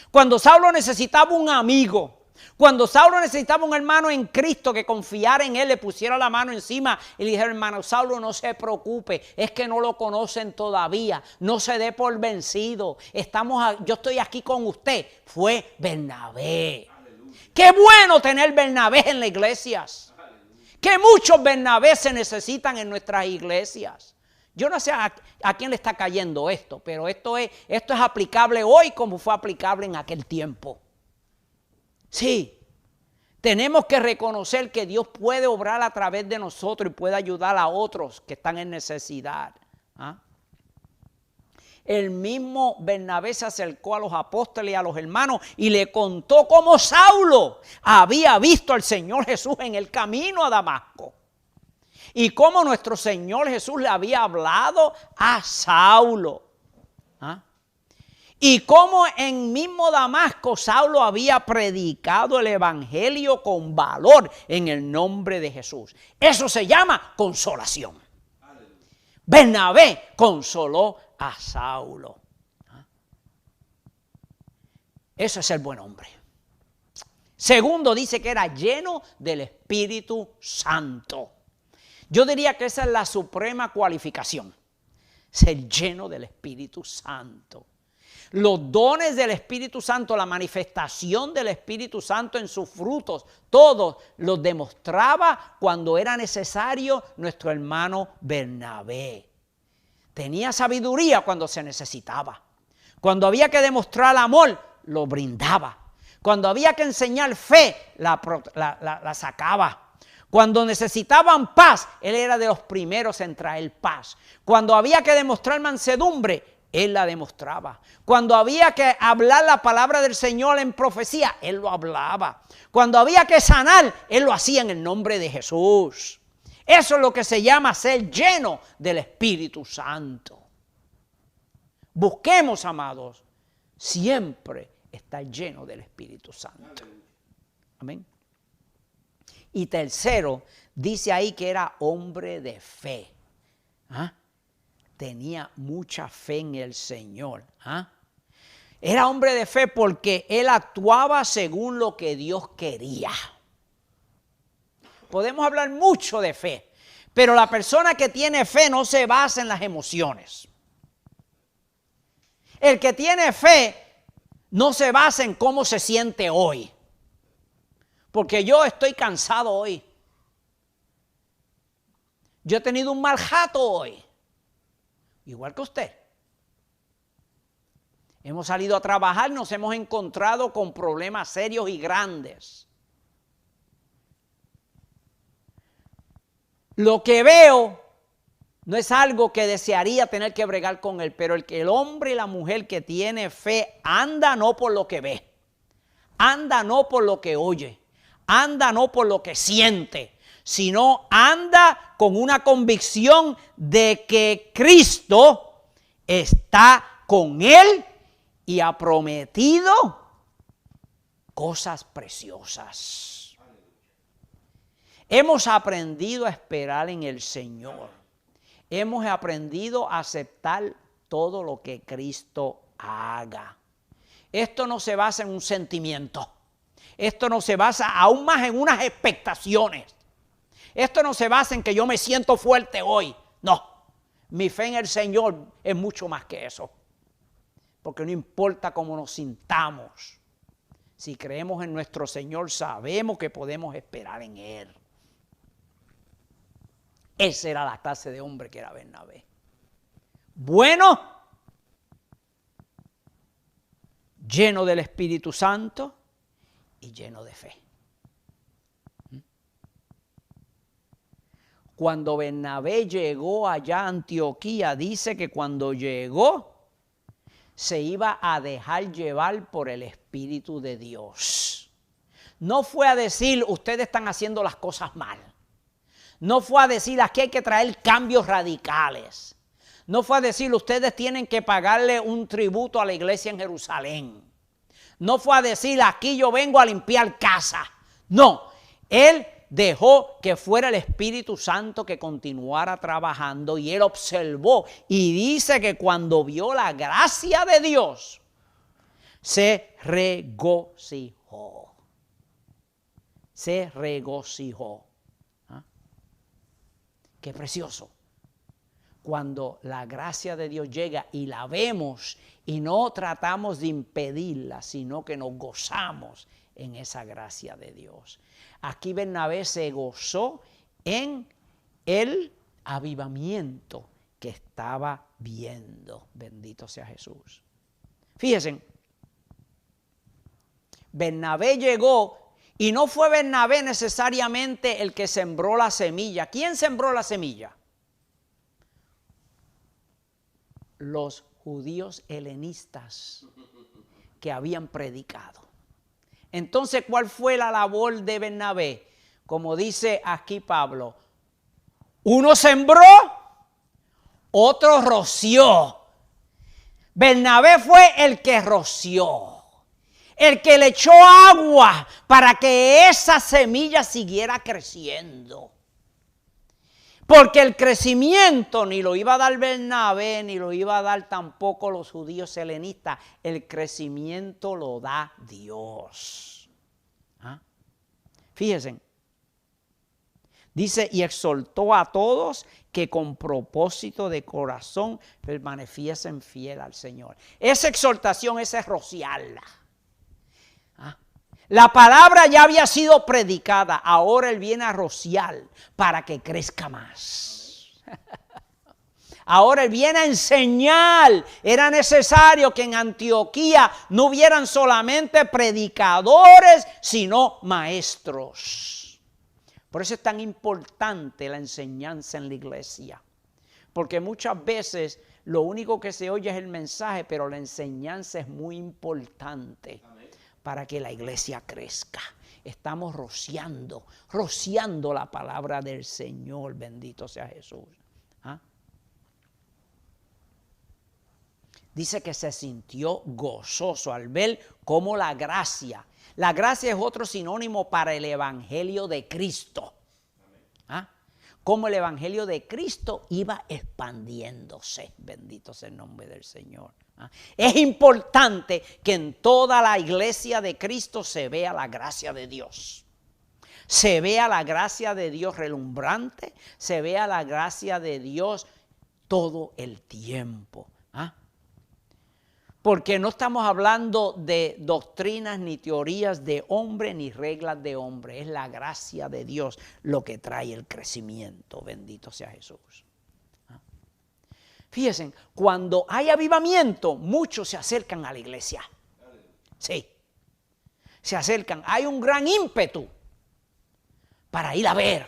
cuando Saulo necesitaba un amigo, cuando Saulo necesitaba un hermano en Cristo que confiara en él, le pusiera la mano encima y le dijera, hermano Saulo, no se preocupe, es que no lo conocen todavía, no se dé por vencido, yo estoy aquí con usted. Fue Bernabé. Aleluya. Qué bueno tener Bernabé en las iglesias. Aleluya. Que muchos Bernabé se necesitan en nuestras iglesias. Yo no sé a quién le está cayendo esto, pero esto es aplicable hoy como fue aplicable en aquel tiempo. Sí, tenemos que reconocer que Dios puede obrar a través de nosotros y puede ayudar a otros que están en necesidad. ¿Ah? El mismo Bernabé se acercó a los apóstoles y a los hermanos y le contó cómo Saulo había visto al Señor Jesús en el camino a Damasco. Y cómo nuestro Señor Jesús le había hablado a Saulo. ¿Ah? Y cómo en mismo Damasco Saulo había predicado el evangelio con valor en el nombre de Jesús. Eso se llama consolación. Aleluya. Bernabé consoló a Saulo. ¿Ah? Eso es el buen hombre. Segundo, dice que era lleno del Espíritu Santo. Yo diría que esa es la suprema cualificación, ser lleno del Espíritu Santo. Los dones del Espíritu Santo, la manifestación del Espíritu Santo en sus frutos, todos los demostraba cuando era necesario nuestro hermano Bernabé. Tenía sabiduría cuando se necesitaba. Cuando había que demostrar amor, lo brindaba. Cuando había que enseñar fe, la sacaba. Cuando necesitaban paz, él era de los primeros en traer paz. Cuando había que demostrar mansedumbre, él la demostraba. Cuando había que hablar la palabra del Señor en profecía, él lo hablaba. Cuando había que sanar, él lo hacía en el nombre de Jesús. Eso es lo que se llama ser lleno del Espíritu Santo. Busquemos, amados, siempre estar lleno del Espíritu Santo. Amén. Y tercero, dice ahí que era hombre de fe. ¿Ah? Tenía mucha fe en el Señor. ¿Ah? Era hombre de fe porque él actuaba según lo que Dios quería. Podemos hablar mucho de fe, pero la persona que tiene fe no se basa en las emociones. El que tiene fe no se basa en cómo se siente hoy. Porque yo estoy cansado hoy. Yo he tenido un mal jato hoy. Igual que usted. Hemos salido a trabajar, nos hemos encontrado con problemas serios y grandes. Lo que veo no es algo que desearía tener que bregar con él, pero el hombre y la mujer que tiene fe anda no por lo que ve, anda no por lo que oye, anda no por lo que siente, sino anda con una convicción de que Cristo está con él y ha prometido cosas preciosas. Hemos aprendido a esperar en el Señor. Hemos aprendido a aceptar todo lo que Cristo haga. Esto no se basa en un sentimiento. Esto no se basa aún más en unas expectaciones. Esto no se basa en que yo me siento fuerte hoy. No, mi fe en el Señor es mucho más que eso. Porque no importa cómo nos sintamos. Si creemos en nuestro Señor, sabemos que podemos esperar en Él. Esa era la clase de hombre que era Bernabé. Bueno, lleno del Espíritu Santo y lleno de fe. Cuando Bernabé llegó allá a Antioquía, dice que cuando llegó se iba a dejar llevar por el Espíritu de Dios. No fue a decir, ustedes están haciendo las cosas mal. No fue a decir, aquí hay que traer cambios radicales. No fue a decir, ustedes tienen que pagarle un tributo a la iglesia en Jerusalén. No fue a decir, aquí yo vengo a limpiar casa. No, él dejó que fuera el Espíritu Santo que continuara trabajando y él observó y dice que cuando vio la gracia de Dios, se regocijó. Se regocijó. Qué precioso. Cuando la gracia de Dios llega y la vemos y no tratamos de impedirla, sino que nos gozamos en esa gracia de Dios. Aquí Bernabé se gozó en el avivamiento que estaba viendo. Bendito sea Jesús. Fíjense, Bernabé llegó. Y no fue Bernabé necesariamente el que sembró la semilla. ¿Quién sembró la semilla? Los judíos helenistas que habían predicado. Entonces, ¿cuál fue la labor de Bernabé? Como dice aquí Pablo, uno sembró, otro roció. Bernabé fue el que roció. El que le echó agua para que esa semilla siguiera creciendo. Porque el crecimiento ni lo iba a dar Bernabé, ni lo iba a dar tampoco los judíos helenistas. El crecimiento lo da Dios. ¿Ah? Fíjense. Dice, y exhortó a todos que con propósito de corazón permaneciesen fiel al Señor. Esa exhortación, esa es rociarla. La palabra ya había sido predicada, ahora él viene a rociar para que crezca más. Ahora él viene a enseñar. Era necesario que en Antioquía no hubieran solamente predicadores, sino maestros. Por eso es tan importante la enseñanza en la iglesia. Porque muchas veces lo único que se oye es el mensaje, pero la enseñanza es muy importante. Para que la iglesia crezca. Estamos rociando la palabra del Señor. Bendito sea Jesús. ¿Ah? Dice que se sintió gozoso al ver cómo la gracia es otro sinónimo para el evangelio de Cristo. ¿Ah? cómo el evangelio de Cristo iba expandiéndose. Bendito sea el nombre del Señor. Es importante que en toda la iglesia de Cristo se vea la gracia de Dios. Se vea la gracia de Dios relumbrante, se vea la gracia de Dios todo el tiempo. Porque no estamos hablando de doctrinas ni teorías de hombre ni reglas de hombre. Es la gracia de Dios lo que trae el crecimiento. Bendito sea Jesús. Fíjense, cuando hay avivamiento, muchos se acercan a la iglesia. Sí, se acercan. Hay un gran ímpetu para ir a ver,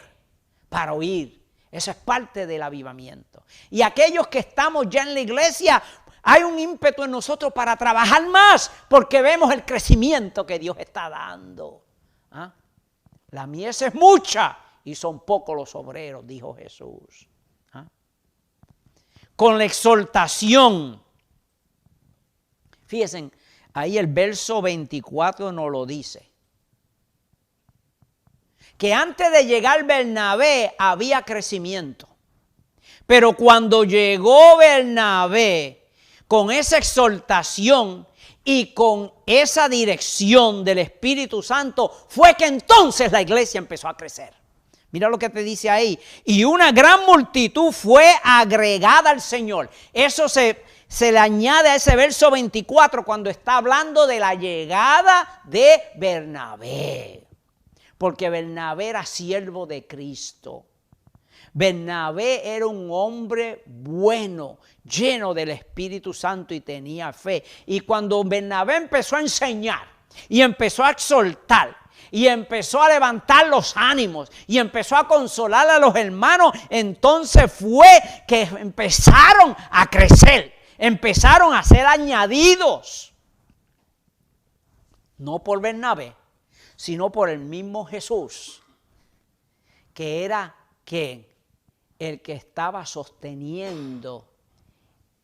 para oír. Eso es parte del avivamiento. Y aquellos que estamos ya en la iglesia, hay un ímpetu en nosotros para trabajar más, porque vemos el crecimiento que Dios está dando. La mies es mucha y son pocos los obreros, dijo Jesús. Con la exhortación. Fíjense, ahí el verso 24 nos lo dice. Que antes de llegar Bernabé había crecimiento. Pero cuando llegó Bernabé, con esa exhortación y con esa dirección del Espíritu Santo, fue que entonces la iglesia empezó a crecer. Mira lo que te dice ahí. Y una gran multitud fue agregada al Señor. Eso se le añade a ese verso 24 cuando está hablando de la llegada de Bernabé. Porque Bernabé era siervo de Cristo. Bernabé era un hombre bueno, lleno del Espíritu Santo y tenía fe. Y cuando Bernabé empezó a enseñar y empezó a exhortar y empezó a levantar los ánimos y empezó a consolar a los hermanos, entonces fue que empezaron a crecer, empezaron a ser añadidos. No por Bernabé, sino por el mismo Jesús, que era ¿quién? El que estaba sosteniendo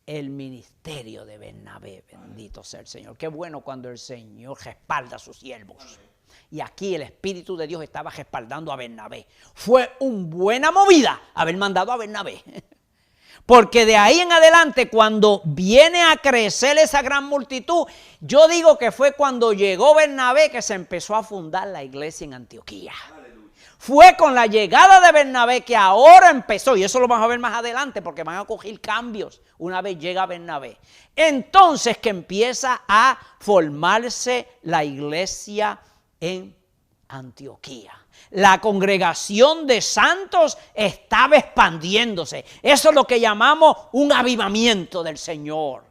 el ministerio de Bernabé. Bendito sea el Señor. Qué bueno cuando el Señor respalda a sus siervos. Y aquí el Espíritu de Dios estaba respaldando a Bernabé. Fue una buena movida haber mandado a Bernabé. Porque de ahí en adelante, cuando viene a crecer esa gran multitud, yo digo que fue cuando llegó Bernabé que se empezó a fundar la iglesia en Antioquía. Fue con la llegada de Bernabé que ahora empezó, y eso lo vamos a ver más adelante porque van a ocurrir cambios una vez llega Bernabé. Entonces que empieza a formarse la iglesia en Antioquía. La congregación de santos estaba expandiéndose. Eso es lo que llamamos un avivamiento del Señor.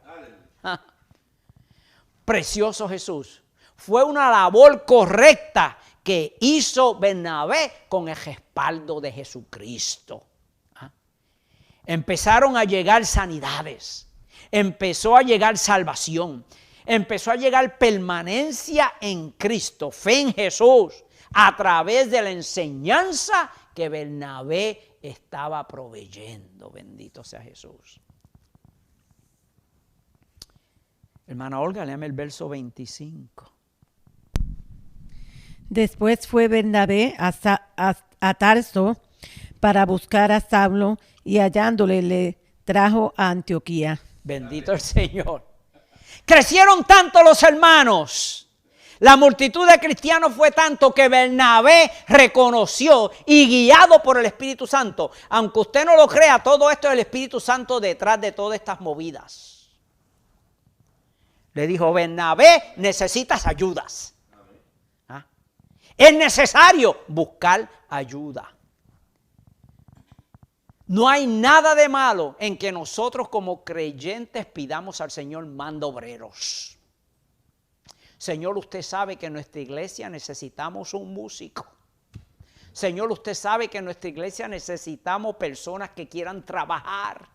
Precioso Jesús. Fue una labor correcta que hizo Bernabé con el respaldo de Jesucristo. Empezaron a llegar sanidades, empezó a llegar salvación, empezó a llegar permanencia en Cristo, fe en Jesús, a través de la enseñanza que Bernabé estaba proveyendo. Bendito sea Jesús. Hermana Olga, léame el verso 25. Después fue Bernabé a Tarso para buscar a Saulo y hallándole le trajo a Antioquía. Bendito el Señor. Crecieron tanto los hermanos. La multitud de cristianos fue tanto que Bernabé reconoció y guiado por el Espíritu Santo. Aunque usted no lo crea, todo esto es el Espíritu Santo detrás de todas estas movidas. Le dijo, Bernabé, necesitas ayudas. Es necesario buscar ayuda. No hay nada de malo en que nosotros como creyentes pidamos al Señor manda obreros. Señor, usted sabe que en nuestra iglesia necesitamos un músico. Señor, usted sabe que en nuestra iglesia necesitamos personas que quieran trabajar.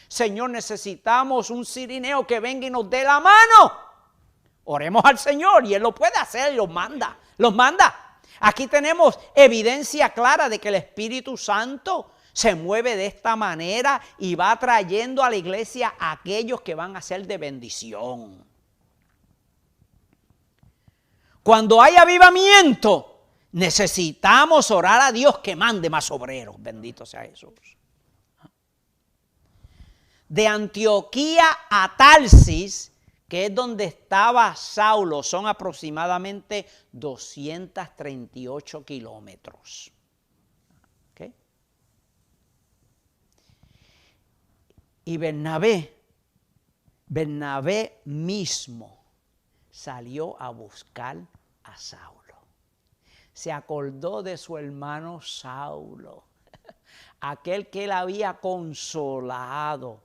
Señor, necesitamos un cirineo que venga y nos dé la mano. Oremos al Señor y Él lo puede hacer y los manda. Los manda. Aquí tenemos evidencia clara de que el Espíritu Santo se mueve de esta manera y va trayendo a la iglesia a aquellos que van a ser de bendición. Cuando hay avivamiento, Necesitamos orar a Dios que mande más obreros. Bendito sea Jesús. De Antioquía a Tarsis, que es donde estaba Saulo, son aproximadamente 238 kilómetros. ¿Okay? Y Bernabé mismo salió a buscar a Saulo. Se acordó de su hermano Saulo, aquel que él había consolado.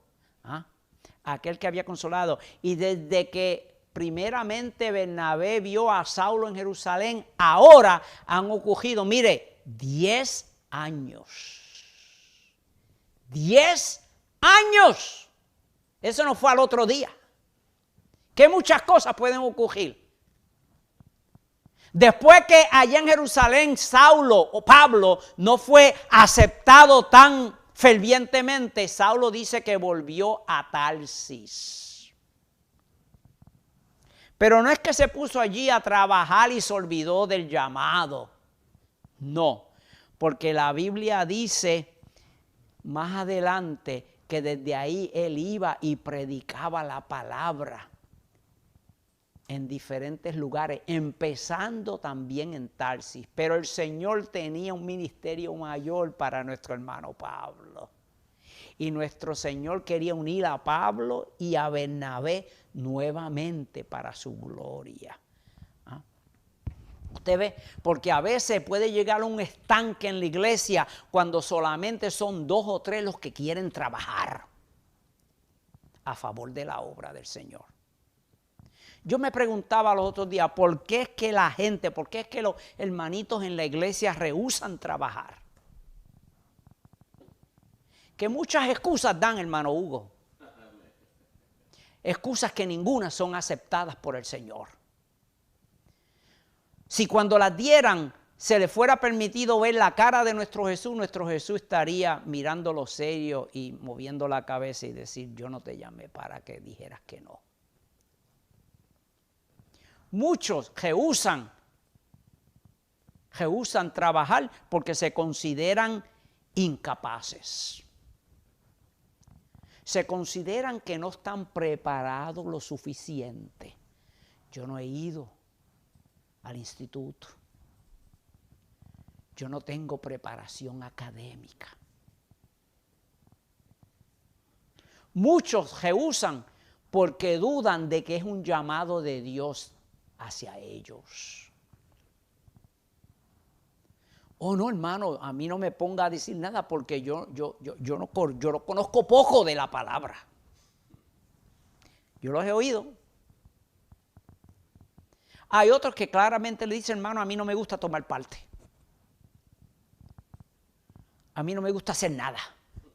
Aquel que había consolado. Y desde que primeramente Bernabé vio a Saulo en Jerusalén, ahora han ocurrido, mire, 10 años. 10 años. Eso no fue al otro día. Que muchas cosas pueden ocurrir. Después que allá en Jerusalén Saulo o Pablo no fue aceptado tan fervientemente, Saulo dice que volvió a Tarsis. Pero no es que se puso allí a trabajar y se olvidó del llamado. No, porque la Biblia dice más adelante que desde ahí él iba y predicaba la palabra en diferentes lugares, empezando también en Tarsis. Pero el Señor tenía un ministerio mayor para nuestro hermano Pablo. Y nuestro Señor quería unir a Pablo y a Bernabé nuevamente para su gloria. Usted ve, porque a veces puede llegar a un estanque en la iglesia cuando solamente son 2 o 3 los que quieren trabajar a favor de la obra del Señor. Yo me preguntaba los otros días, ¿por qué es que la gente, por qué es que los hermanitos en la iglesia rehúsan trabajar? Que muchas excusas dan, hermano Hugo. Excusas que ninguna son aceptadas por el Señor. Si cuando las dieran se le fuera permitido ver la cara de nuestro Jesús estaría mirándolo serio y moviendo la cabeza y decir, yo no te llamé para que dijeras que no. Muchos rehúsan trabajar porque se consideran incapaces. Se consideran que no están preparados lo suficiente. Yo no he ido al instituto. Yo no tengo preparación académica. Muchos rehúsan porque dudan de que es un llamado de Dios hacia ellos. Oh, no, hermano, a mí no me ponga a decir nada porque yo no conozco poco de la palabra. Yo los he oído. Hay otros que claramente le dicen, hermano, a mí no me gusta tomar parte. A mí no me gusta hacer nada.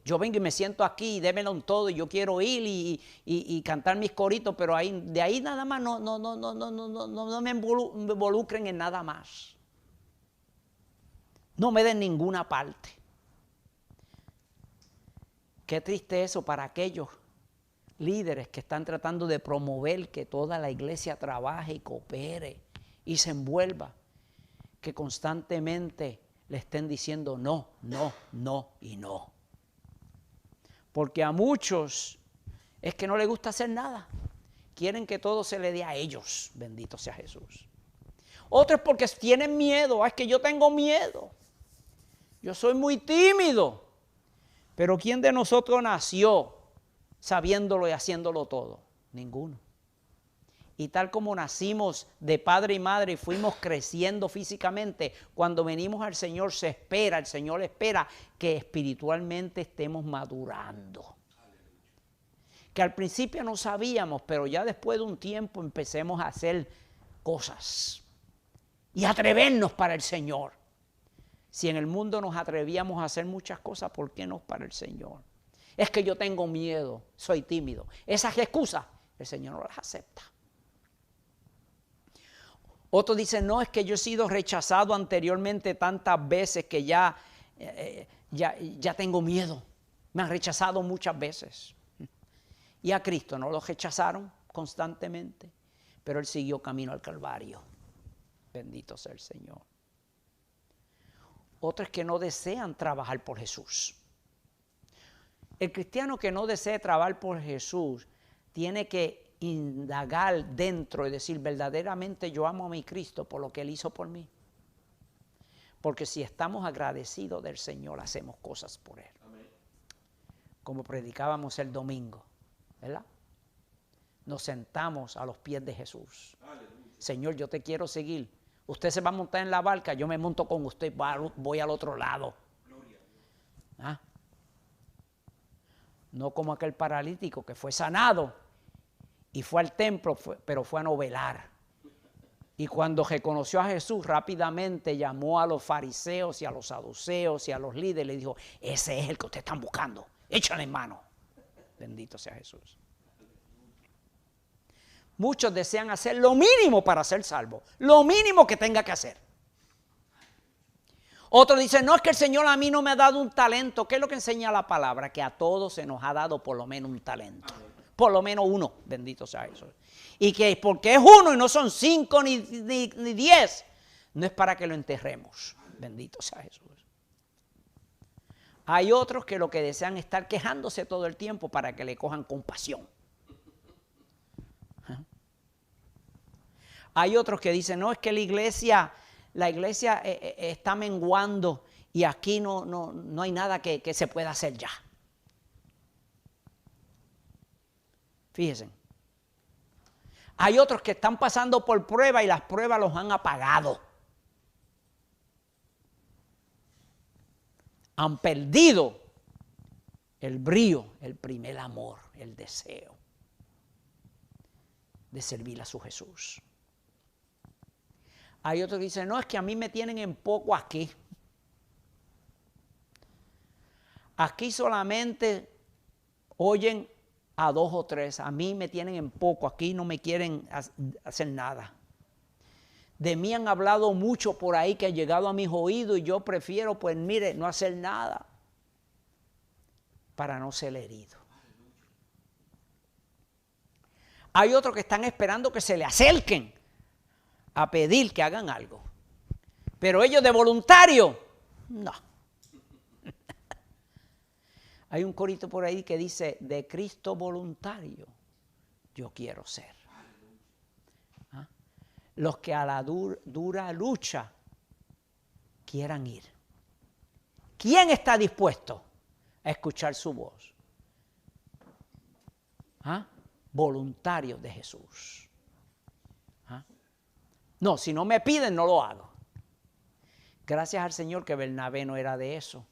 Yo vengo y me siento aquí y démelo en todo y yo quiero ir y cantar mis coritos, pero de ahí nada más no me involucren en nada más. No me den ninguna parte. Qué triste eso para aquellos líderes que están tratando de promover que toda la iglesia trabaje y coopere y se envuelva, que constantemente le estén diciendo no, no, no y no. Porque a muchos es que no les gusta hacer nada. Quieren que todo se le dé a ellos. Bendito sea Jesús. Otros porque tienen miedo. Es que yo tengo miedo. Yo soy muy tímido. Pero ¿quién de nosotros nació sabiéndolo y haciéndolo todo? Ninguno. Y tal como nacimos de padre y madre y fuimos creciendo físicamente, cuando venimos al Señor el Señor espera que espiritualmente estemos madurando. Que al principio no sabíamos, pero ya después de un tiempo empecemos a hacer cosas y atrevernos para el Señor. Si en el mundo nos atrevíamos a hacer muchas cosas, ¿por qué no para el Señor? Es que yo tengo miedo, soy tímido. Esas excusas el Señor no las acepta. Otros dicen, no, es que yo he sido rechazado anteriormente tantas veces que ya tengo miedo. Me han rechazado muchas veces. Y a Cristo no lo rechazaron constantemente, pero Él siguió camino al Calvario. Bendito sea el Señor. Otros que no desean trabajar por Jesús. El cristiano que no desee trabajar por Jesús tiene que indagar dentro y decir, verdaderamente yo amo a mi Cristo por lo que Él hizo por mí. Porque si estamos agradecidos del Señor, hacemos cosas por Él. Amén. Como predicábamos el domingo, ¿verdad? Nos sentamos a los pies de Jesús. Aleluya. Señor, yo te quiero seguir. Usted se va a montar en la barca, yo me monto con usted, voy al otro lado. ¿Ah? No como aquel paralítico que fue sanado y fue al templo, pero fue a novelar. Y cuando reconoció a Jesús, rápidamente llamó a los fariseos y a los saduceos y a los líderes y le dijo, ese es el que ustedes están buscando, échale en mano. Bendito sea Jesús. Muchos desean hacer lo mínimo para ser salvos, lo mínimo que tenga que hacer. Otros dicen, no, es que el Señor a mí no me ha dado un talento. ¿Qué es lo que enseña la palabra? Que a todos se nos ha dado por lo menos un talento. Por lo menos uno, bendito sea Jesús. Y que porque es uno y no son 5 ni 10, no es para que lo enterremos. Bendito sea Jesús. Hay otros que lo que desean es estar quejándose todo el tiempo para que le cojan compasión. Hay otros que dicen, no, es que la iglesia está menguando y aquí no hay nada que se pueda hacer ya. Fíjense. Hay otros que están pasando por pruebas y las pruebas los han apagado. Han perdido el brío, el primer amor, el deseo de servir a su Jesús. Hay otros que dicen, no, es que a mí me tienen en poco aquí. Aquí solamente oyen a 2 o 3. A mí me tienen en poco. Aquí no me quieren hacer nada. De mí han hablado mucho por ahí que ha llegado a mis oídos y yo prefiero, pues mire, no hacer nada para no ser herido. Hay otros que están esperando que se le acerquen a pedir que hagan algo. Pero ellos de voluntario, no. Hay un corito por ahí que dice, de Cristo voluntario, yo quiero ser. ¿Ah? Los que a la dura lucha quieran ir. ¿Quién está dispuesto a escuchar su voz? ¿Ah? Voluntarios de Jesús. ¿Ah? No, si no me piden, no lo hago. Gracias al Señor que Bernabé no era de eso.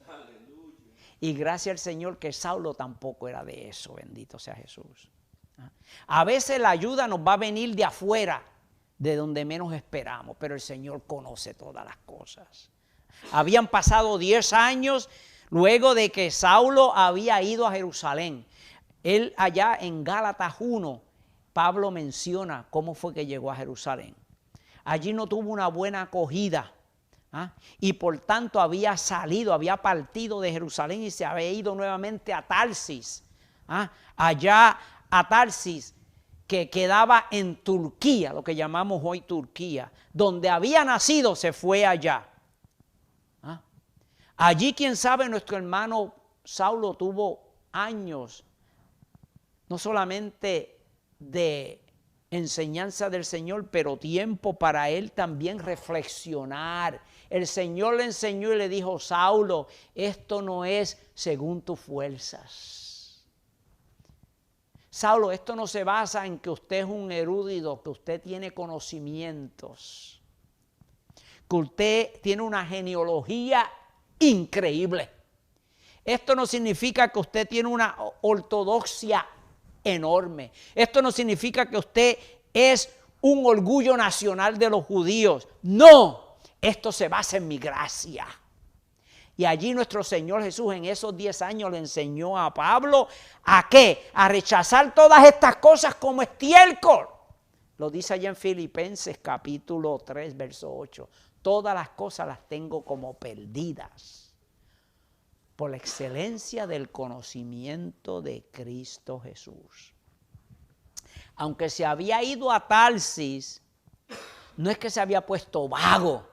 Y gracias al Señor que Saulo tampoco era de eso, bendito sea Jesús. A veces la ayuda nos va a venir de afuera, de donde menos esperamos, pero el Señor conoce todas las cosas. Habían pasado 10 años luego de que Saulo había ido a Jerusalén. Él allá en Gálatas 1, Pablo menciona cómo fue que llegó a Jerusalén. Allí no tuvo una buena acogida. Y por tanto había partido de Jerusalén y se había ido nuevamente a Tarsis. Allá a Tarsis, que quedaba en Turquía, lo que llamamos hoy Turquía. Donde había nacido se fue allá. Allí, quién sabe, nuestro hermano Saulo tuvo años, no solamente de enseñanza del Señor, pero tiempo para él también reflexionar. El Señor le enseñó y le dijo, Saulo, esto no es según tus fuerzas. Saulo, esto no se basa en que usted es un erudito, que usted tiene conocimientos, que usted tiene una genealogía increíble. Esto no significa que usted tiene una ortodoxia enorme. Esto no significa que usted es un orgullo nacional de los judíos. No, esto se basa en mi gracia. Y allí nuestro Señor Jesús en esos 10 años le enseñó a Pablo ¿a qué? A rechazar todas estas cosas como estiércol. Lo dice allá en Filipenses capítulo 3, verso 8. Todas las cosas las tengo como perdidas por la excelencia del conocimiento de Cristo Jesús. Aunque se había ido a Tarsis, no es que se había puesto vago.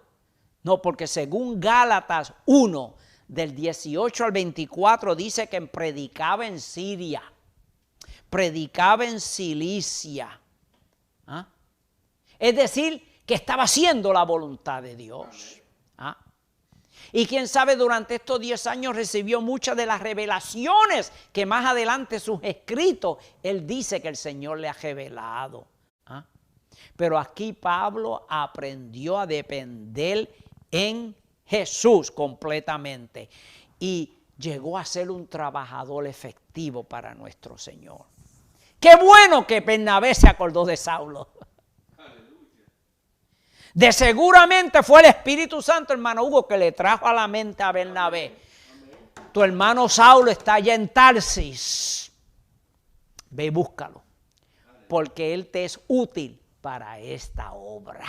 No, porque según Gálatas 1, del 18 al 24, dice que predicaba en Siria, predicaba en Cilicia. ¿Ah? Es decir, que estaba haciendo la voluntad de Dios. ¿Ah? Y quién sabe, durante estos 10 años recibió muchas de las revelaciones que más adelante sus escritos, él dice que el Señor le ha revelado. ¿Ah? Pero aquí Pablo aprendió a depender en Jesús completamente y llegó a ser un trabajador efectivo para nuestro Señor. Qué bueno que Bernabé se acordó de Saulo. De seguramente fue el Espíritu Santo, hermano Hugo, que le trajo a la mente a Bernabé. Tu hermano Saulo está allá en Tarsis. Ve y búscalo, porque él te es útil para esta obra.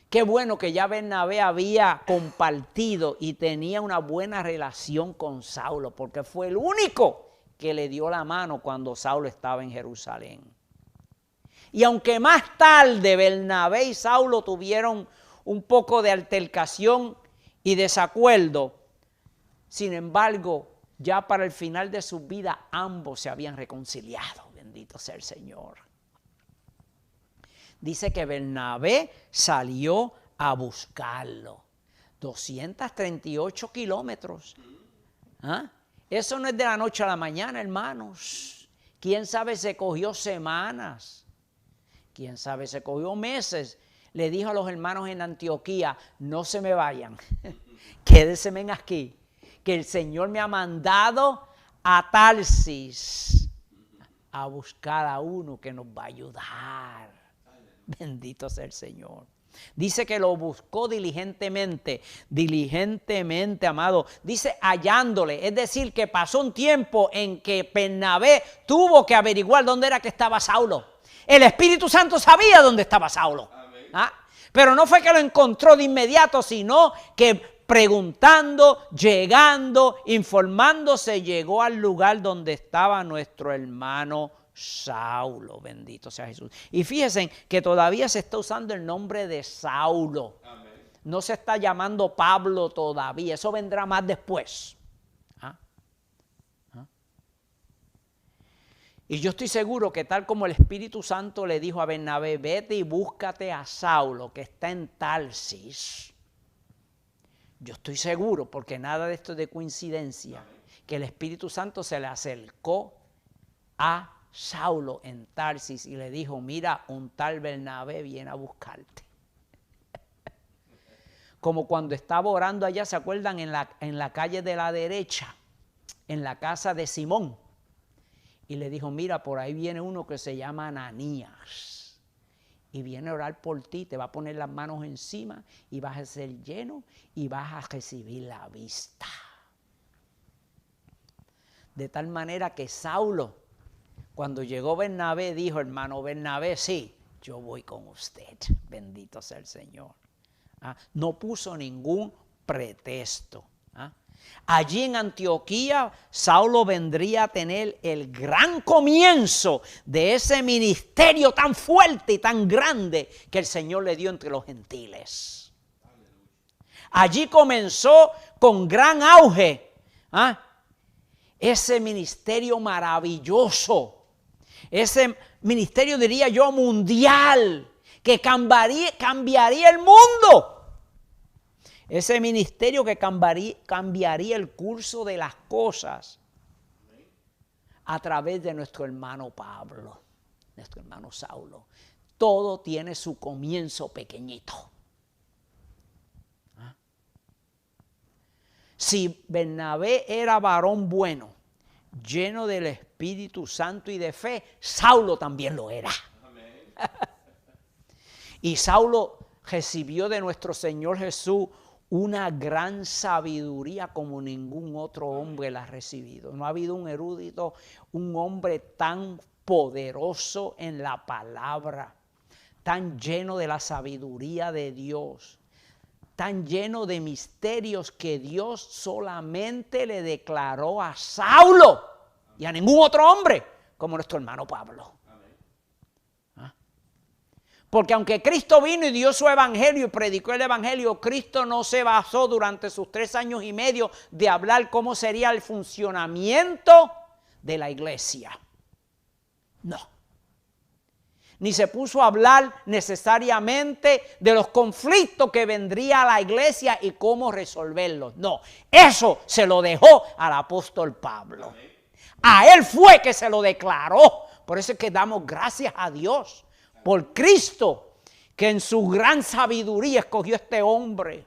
Qué bueno que ya Bernabé había compartido y tenía una buena relación con Saulo, porque fue el único que le dio la mano cuando Saulo estaba en Jerusalén. Y aunque más tarde Bernabé y Saulo tuvieron un poco de altercación y desacuerdo, sin embargo, ya para el final de su vida ambos se habían reconciliado. Bendito sea el Señor. Dice que Bernabé salió a buscarlo. 238 kilómetros. ¿Ah? Eso no es de la noche a la mañana, hermanos. Quién sabe, se cogió semanas. Quién sabe, se cogió meses. Le dijo a los hermanos en Antioquía, no se me vayan. Quédense aquí, que el Señor me ha mandado a Tarsis a buscar a uno que nos va a ayudar. Bendito sea el Señor. Dice que lo buscó diligentemente, amado. Dice hallándole, es decir, que pasó un tiempo en que Bernabé tuvo que averiguar dónde era que estaba Saulo. El Espíritu Santo sabía dónde estaba Saulo. ¿Ah? Pero no fue que lo encontró de inmediato, sino que preguntando, llegando, informándose, llegó al lugar donde estaba nuestro hermano Saulo. Bendito sea Jesús. Y fíjense que todavía se está usando el nombre de Saulo. Amén. No se está llamando Pablo todavía. Eso vendrá más después. ¿Ah? ¿Ah? Y yo estoy seguro que tal como el Espíritu Santo le dijo a Bernabé, vete y búscate a Saulo que está en Tarsis. Yo estoy seguro, porque nada de esto es de coincidencia, que el Espíritu Santo se le acercó a Saulo en Tarsis y le dijo, mira, un tal Bernabé viene a buscarte. Como cuando estaba orando allá, ¿se acuerdan? En la calle de la derecha, en la casa de Simón. Y le dijo, mira, por ahí viene uno que se llama Ananías. Y viene a orar por ti, te va a poner las manos encima y vas a ser lleno y vas a recibir la vista. De tal manera que Saulo, cuando llegó Bernabé, dijo, hermano Bernabé, sí, yo voy con usted. Bendito sea el Señor. ¿Ah? No puso ningún pretexto. ¿Ah? Allí en Antioquía, Saulo vendría a tener el gran comienzo de ese ministerio tan fuerte y tan grande que el Señor le dio entre los gentiles. Allí comenzó con gran auge. ¿Ah? Ese ministerio maravilloso. Ese ministerio, diría yo, mundial, que cambiaría el mundo. Ese ministerio que cambiaría el curso de las cosas a través de nuestro hermano Pablo, nuestro hermano Saulo. Todo tiene su comienzo pequeñito. ¿Ah? Si Bernabé era varón bueno, lleno del Espíritu Santo y de fe, Saulo también lo era. Amén. Y Saulo recibió de nuestro Señor Jesús una gran sabiduría como ningún otro hombre la ha recibido. No ha habido un erudito, un hombre tan poderoso en la palabra, tan lleno de la sabiduría de Dios, tan lleno de misterios que Dios solamente le declaró a Saulo y a ningún otro hombre como nuestro hermano Pablo. ¿Ah? Porque aunque Cristo vino y dio su evangelio y predicó el evangelio, Cristo no se basó durante sus 3 años y medio de hablar cómo sería el funcionamiento de la iglesia. No. Ni se puso a hablar necesariamente de los conflictos que vendría a la iglesia y cómo resolverlos. No, eso se lo dejó al apóstol Pablo. A él fue que se lo declaró. Por eso es que damos gracias a Dios por Cristo, que en su gran sabiduría escogió a este hombre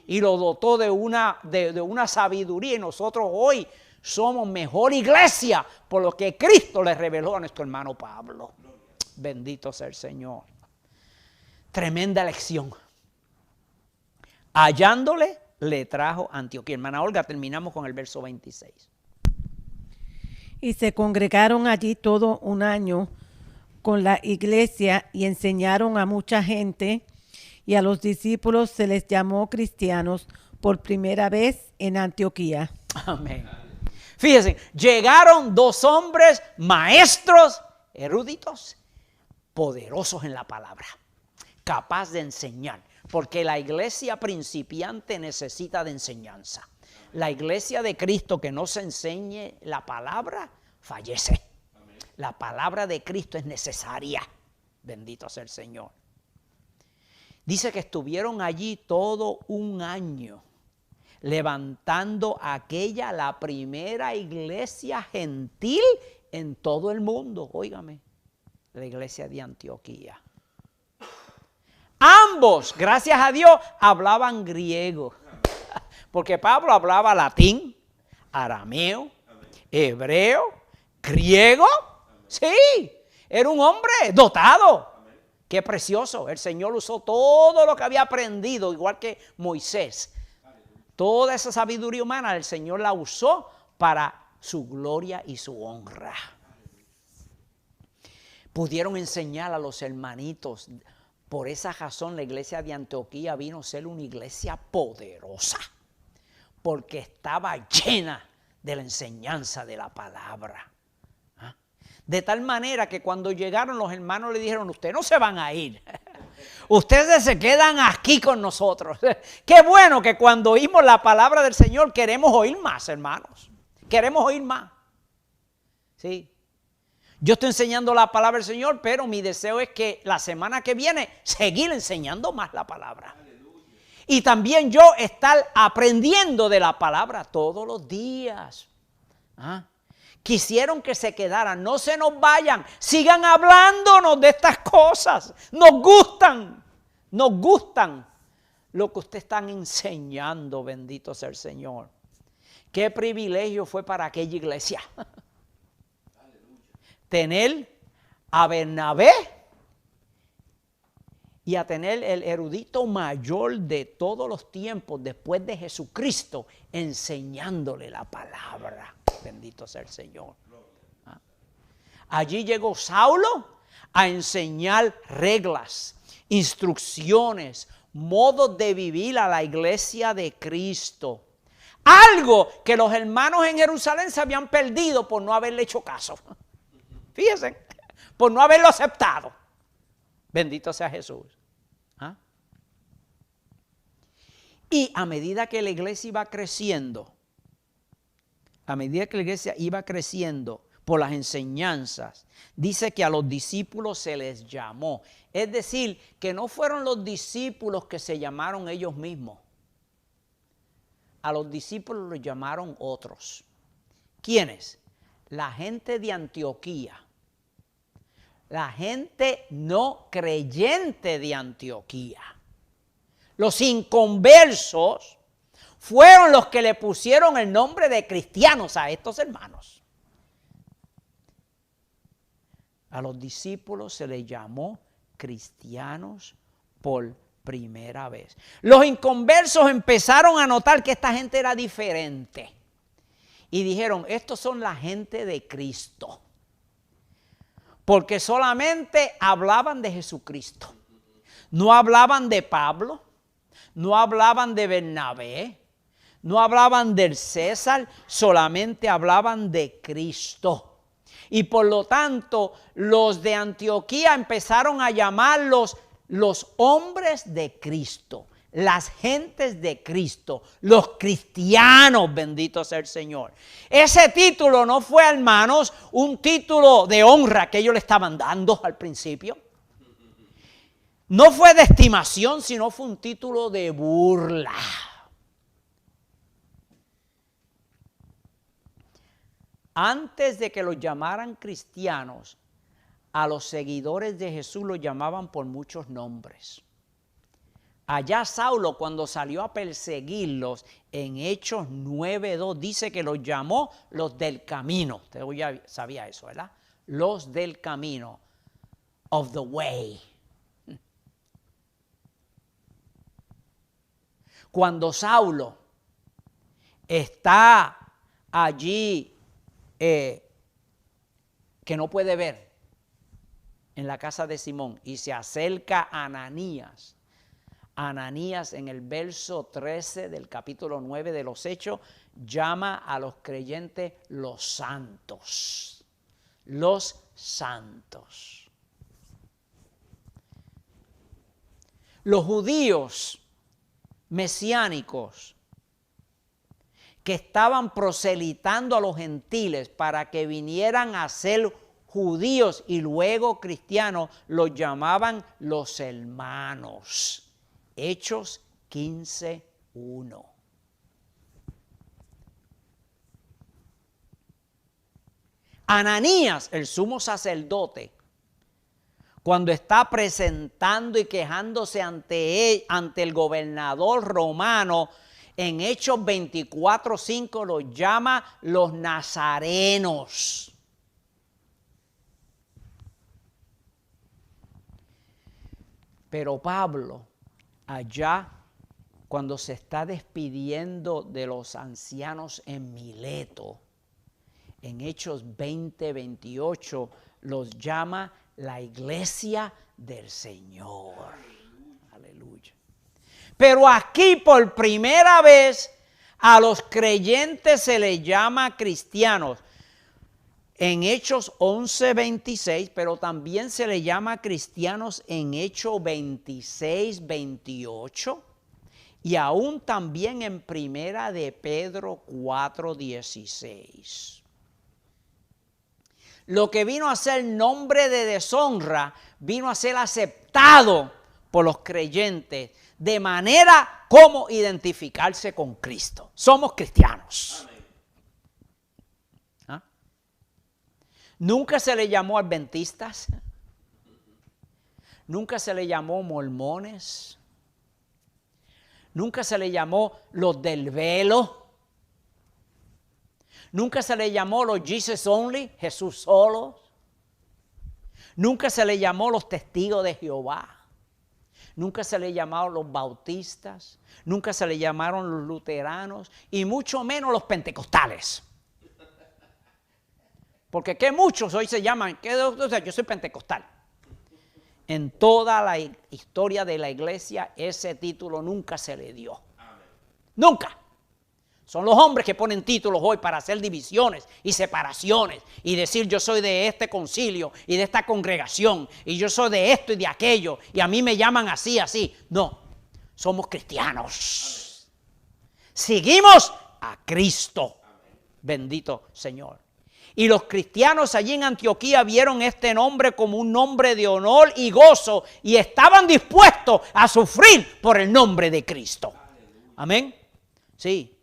y lo dotó de una sabiduría. Y nosotros hoy somos mejor iglesia por lo que Cristo le reveló a nuestro hermano Pablo. Bendito sea el Señor. Tremenda lección. Hallándole, le trajo a Antioquía. Hermana Olga, terminamos con el verso 26. Y se congregaron allí todo un año con la iglesia y enseñaron a mucha gente, y a los discípulos se les llamó cristianos por primera vez en Antioquía. Amén. Fíjense, llegaron 2 hombres maestros, eruditos, poderosos en la palabra, capaz de enseñar, porque la iglesia principiante necesita de enseñanza. La iglesia de Cristo que no se enseñe la palabra, fallece. Amén. La palabra de Cristo es necesaria. Bendito sea el Señor. Dice que estuvieron allí todo un año, levantando aquella, la primera iglesia gentil en todo el mundo. Óigame, la iglesia de Antioquía. Ambos, gracias a Dios, hablaban griego. Porque Pablo hablaba latín, arameo, hebreo, griego. Sí, era un hombre dotado. Qué precioso. El Señor usó todo lo que había aprendido, igual que Moisés. Toda esa sabiduría humana el Señor la usó para su gloria y su honra. Pudieron enseñar a los hermanitos. Por esa razón la iglesia de Antioquía vino a ser una iglesia poderosa, porque estaba llena de la enseñanza de la palabra. ¿Ah? De tal manera que cuando llegaron los hermanos le dijeron, ustedes no se van a ir. Ustedes se quedan aquí con nosotros. Qué bueno que cuando oímos la palabra del Señor queremos oír más, hermanos. Queremos oír más. Sí. Yo estoy enseñando la palabra del Señor, pero mi deseo es que la semana que viene seguir enseñando más la palabra. Y también yo estar aprendiendo de la palabra todos los días. ¿Ah? Quisieron que se quedaran, no se nos vayan, sigan hablándonos de estas cosas. Nos gustan lo que ustedes están enseñando, bendito sea el Señor. Qué privilegio fue para aquella iglesia tener a Bernabé y a tener el erudito mayor de todos los tiempos después de Jesucristo enseñándole la palabra. Bendito sea el Señor. ¿Ah? Allí llegó Saulo a enseñar reglas, instrucciones, modos de vivir a la iglesia de Cristo. Algo que los hermanos en Jerusalén se habían perdido por no haberle hecho caso. Fíjense, por no haberlo aceptado. Bendito sea Jesús. ¿Ah? Y a medida que la iglesia iba creciendo, por las enseñanzas, dice que a los discípulos se les llamó. Es decir, que no fueron los discípulos que se llamaron ellos mismos. A los discípulos los llamaron otros. ¿Quiénes? La gente de Antioquía. La gente no creyente de Antioquía. Los inconversos fueron los que le pusieron el nombre de cristianos a estos hermanos. A los discípulos se les llamó cristianos por primera vez. Los inconversos empezaron a notar que esta gente era diferente. Y dijeron, estos son la gente de Cristo. Porque solamente hablaban de Jesucristo. No hablaban de Pablo, no hablaban de Bernabé, no hablaban del César, solamente hablaban de Cristo. Y por lo tanto, los de Antioquía empezaron a llamarlos los hombres de Cristo, las gentes de Cristo, los cristianos, bendito sea el Señor. Ese título no fue, hermanos, un título de honra que ellos le estaban dando al principio. No fue de estimación, sino fue un título de burla. Antes de que los llamaran cristianos, a los seguidores de Jesús los llamaban por muchos nombres. Allá Saulo, cuando salió a perseguirlos, en Hechos 9:2, dice que los llamó los del camino. Usted ya sabía eso, ¿verdad? Los del camino, of the way. Cuando Saulo está allí, que no puede ver, en la casa de Simón, y se acerca a Ananías. Ananías, en el verso 13 del capítulo 9 de los Hechos, llama a los creyentes los santos. Los santos. Los judíos mesiánicos que estaban proselitando a los gentiles para que vinieran a ser judíos y luego cristianos, los llamaban los hermanos. Hechos 15:1. Ananías, el sumo sacerdote, cuando está presentando y quejándose ante el gobernador romano, en Hechos 24:5 los llama los nazarenos. Pero Pablo, allá, cuando se está despidiendo de los ancianos en Mileto, en Hechos 20:28, los llama la iglesia del Señor. Aleluya. Pero aquí por primera vez a los creyentes se les llama cristianos. En Hechos 11:26, pero también se les llama cristianos en Hechos 26:28 y aún también en Primera de Pedro 4:16. Lo que vino a ser nombre de deshonra, vino a ser aceptado por los creyentes de manera como identificarse con Cristo. Somos cristianos. ¿Ah? Nunca se le llamó adventistas. Nunca se le llamó mormones. Nunca se le llamó los del velo. Nunca se le llamó los Jesus only, Jesús solo. Nunca se le llamó los testigos de Jehová. Nunca se le llamaron los bautistas. Nunca se le llamaron los luteranos. Y mucho menos los pentecostales. Porque que muchos hoy se llaman, yo soy pentecostal. En toda la historia de la iglesia ese título nunca se le dio. Nunca. Son los hombres que ponen títulos hoy para hacer divisiones y separaciones y decir yo soy de este concilio y de esta congregación y yo soy de esto y de aquello y a mí me llaman así, así. No, somos cristianos. Seguimos a Cristo. Bendito Señor. Y los cristianos allí en Antioquía vieron este nombre como un nombre de honor y gozo y estaban dispuestos a sufrir por el nombre de Cristo. Amén. Sí.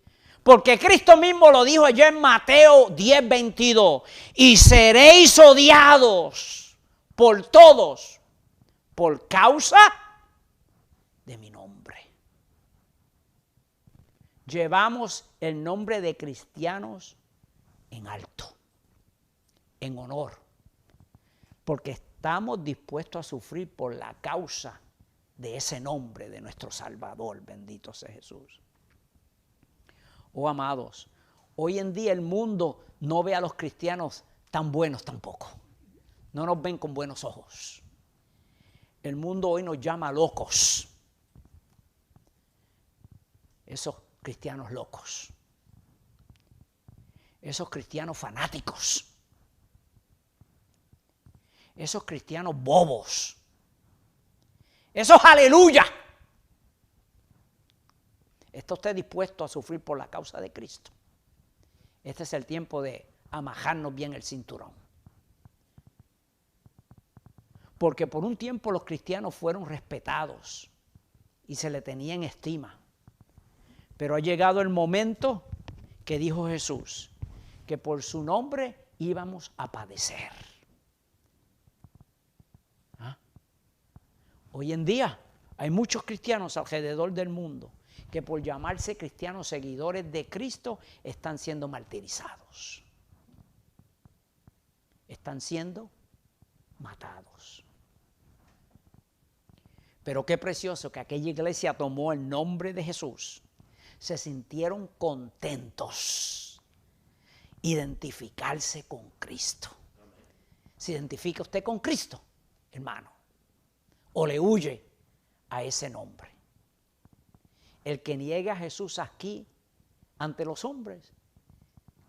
Porque Cristo mismo lo dijo allá en Mateo 10:22. Y seréis odiados por todos por causa de mi nombre. Llevamos el nombre de cristianos en alto, en honor. Porque estamos dispuestos a sufrir por la causa de ese nombre de nuestro Salvador. Bendito sea Jesús. Oh, amados, hoy en día el mundo no ve a los cristianos tan buenos tampoco. No nos ven con buenos ojos. El mundo hoy nos llama locos. Esos cristianos locos. Esos cristianos fanáticos. esos cristianos bobos, esos aleluya. ¿Está usted dispuesto a sufrir por la causa de Cristo? Este es el tiempo de amajarnos bien el cinturón. Porque por un tiempo los cristianos fueron respetados y se le tenía en estima. Pero ha llegado el momento que dijo Jesús, que por su nombre íbamos a padecer. ¿Ah? Hoy en día hay muchos cristianos alrededor del mundo que por llamarse cristianos seguidores de Cristo están siendo martirizados. Están siendo matados. Pero qué precioso que aquella iglesia tomó el nombre de Jesús. Se sintieron contentos. Identificarse con Cristo. ¿Se identifica usted con Cristo, hermano? ¿O le huye a ese nombre? El que niegue a Jesús aquí ante los hombres,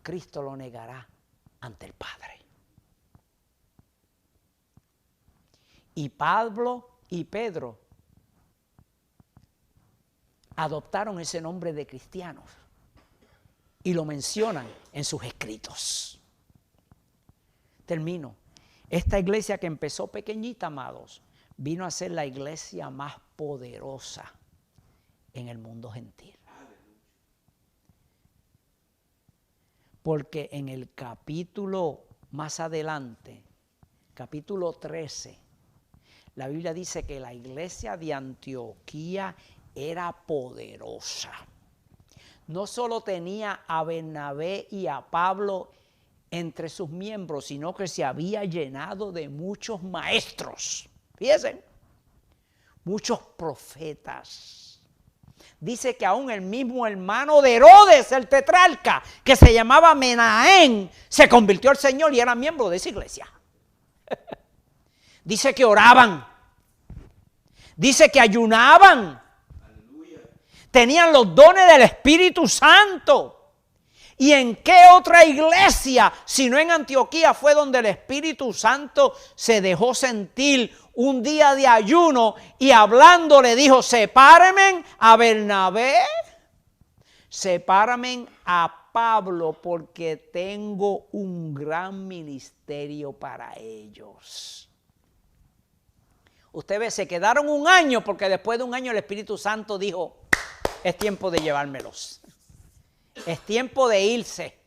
Cristo lo negará ante el Padre. Y Pablo y Pedro adoptaron ese nombre de cristianos y lo mencionan en sus escritos. Termino. Esta iglesia que empezó pequeñita, amados, vino a ser la iglesia más poderosa en el mundo gentil. Porque en el capítulo más adelante, capítulo 13, la Biblia dice que la iglesia de Antioquía era poderosa. No solo tenía a Bernabé y a Pablo entre sus miembros, sino que se había llenado de muchos maestros. Fíjense, muchos profetas. Dice que aún el mismo hermano de Herodes, el tetrarca, que se llamaba Menahem, se convirtió al Señor y era miembro de esa iglesia. Dice que oraban. Dice que ayunaban. Tenían los dones del Espíritu Santo. ¿Y en qué otra iglesia, si no en Antioquía, fue donde el Espíritu Santo se dejó sentir un día de ayuno y hablando le dijo, sepárenme a Bernabé, sepárenme a Pablo porque tengo un gran ministerio para ellos? Usted ve, se quedaron un año porque después de un año el Espíritu Santo dijo, es tiempo de llevármelos. Es tiempo de irse.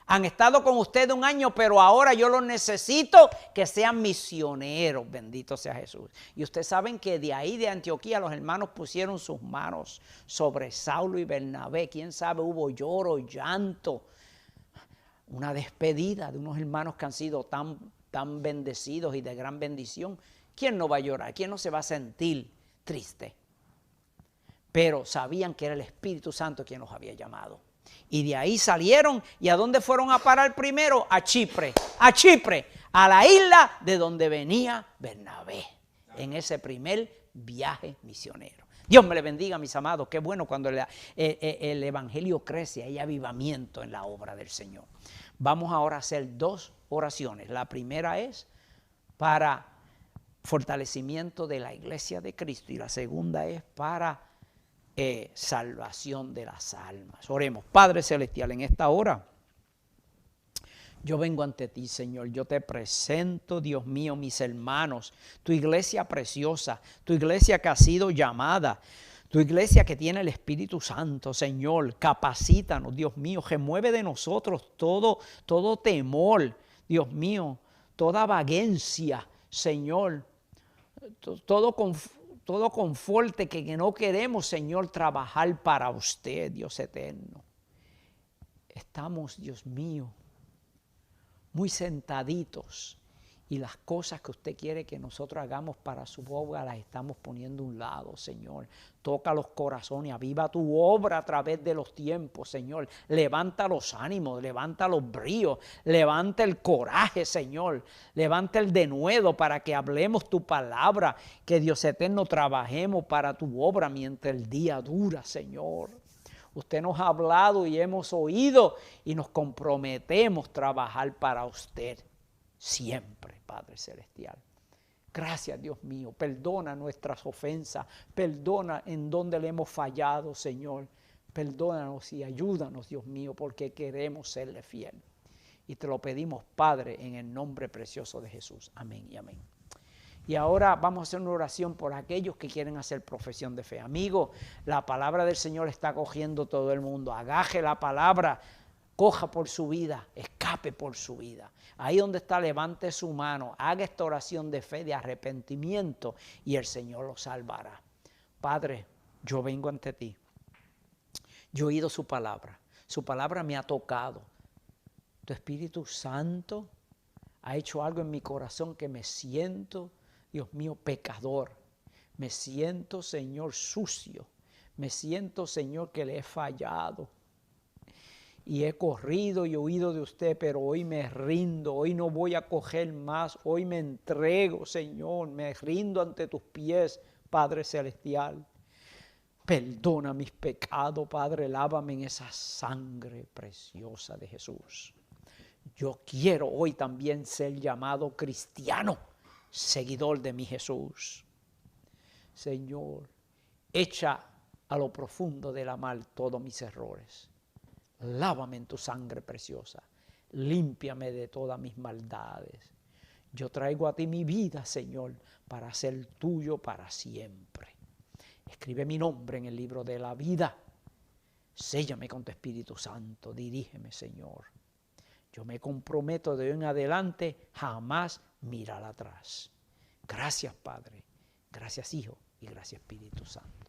Han estado con ustedes un año, pero ahora yo los necesito que sean misioneros. Bendito sea Jesús. Y ustedes saben que de ahí de Antioquía los hermanos pusieron sus manos sobre Saulo y Bernabé. Quién sabe, hubo lloro, llanto. Una despedida de unos hermanos que han sido tan bendecidos y de gran bendición. ¿Quién no va a llorar? ¿Quién no se va a sentir triste? Pero sabían que era el Espíritu Santo quien los había llamado. Y de ahí salieron. ¿Y a dónde fueron a parar primero? A Chipre. A Chipre, a la isla de donde venía Bernabé. En ese primer viaje misionero. Dios me le bendiga, mis amados. Qué bueno cuando el evangelio crece, hay avivamiento en la obra del Señor. Vamos ahora a hacer 2 oraciones. La primera es para fortalecimiento de la iglesia de Cristo. Y la segunda es para salvación de las almas. Oremos. Padre Celestial, en esta hora yo vengo ante ti, Señor. Yo te presento, Dios mío, mis hermanos, tu iglesia preciosa, tu iglesia que ha sido llamada, tu iglesia que tiene el Espíritu Santo, Señor. Capacítanos, Dios mío, remueve de nosotros todo temor, Dios mío, toda vagancia, Señor, todo confort que no queremos, Señor, trabajar para usted, Dios eterno. Estamos, Dios mío, muy sentaditos y las cosas que usted quiere que nosotros hagamos para su obra las estamos poniendo a un lado, Señor. Toca los corazones, aviva tu obra a través de los tiempos, Señor. Levanta los ánimos, levanta los bríos, levanta el coraje, Señor. Levanta el denuedo para que hablemos tu palabra, que Dios eterno trabajemos para tu obra mientras el día dura, Señor. Usted nos ha hablado y hemos oído y nos comprometemos a trabajar para usted. siempre, Padre Celestial. Gracias, Dios mío. Perdona nuestras ofensas. Perdona en donde le hemos fallado, Señor. Perdónanos y ayúdanos, Dios mío, porque queremos serle fiel. Y te lo pedimos, Padre, en el nombre precioso de Jesús. Amén y amén. Y ahora vamos a hacer una oración por aquellos que quieren hacer profesión de fe. Amigo, la palabra del Señor está cogiendo todo el mundo. Agaje la palabra, coja por su vida, escape por su vida. Ahí donde está, levante su mano, haga esta oración de fe, de arrepentimiento, y el Señor lo salvará. Padre, yo vengo ante ti. Yo he oído su palabra me ha tocado. Tu Espíritu Santo ha hecho algo en mi corazón que me siento, Dios mío, pecador. Me siento, Señor, sucio. Me siento, Señor, que le he fallado. Y he corrido y oído de usted, pero hoy me rindo, hoy no voy a coger más, hoy me entrego, Señor, me rindo ante tus pies, Padre Celestial. Perdona mis pecados, Padre, lávame en esa sangre preciosa de Jesús. Yo quiero hoy también ser llamado cristiano, seguidor de mi Jesús. Señor, echa a lo profundo de la mar todos mis errores. Lávame en tu sangre preciosa, límpiame de todas mis maldades. Yo traigo a ti mi vida, Señor, para ser tuyo para siempre. Escribe mi nombre en el libro de la vida. Séllame con tu Espíritu Santo, dirígeme, Señor. Yo me comprometo de hoy en adelante jamás mirar atrás. Gracias, Padre. Gracias, Hijo, y gracias, Espíritu Santo.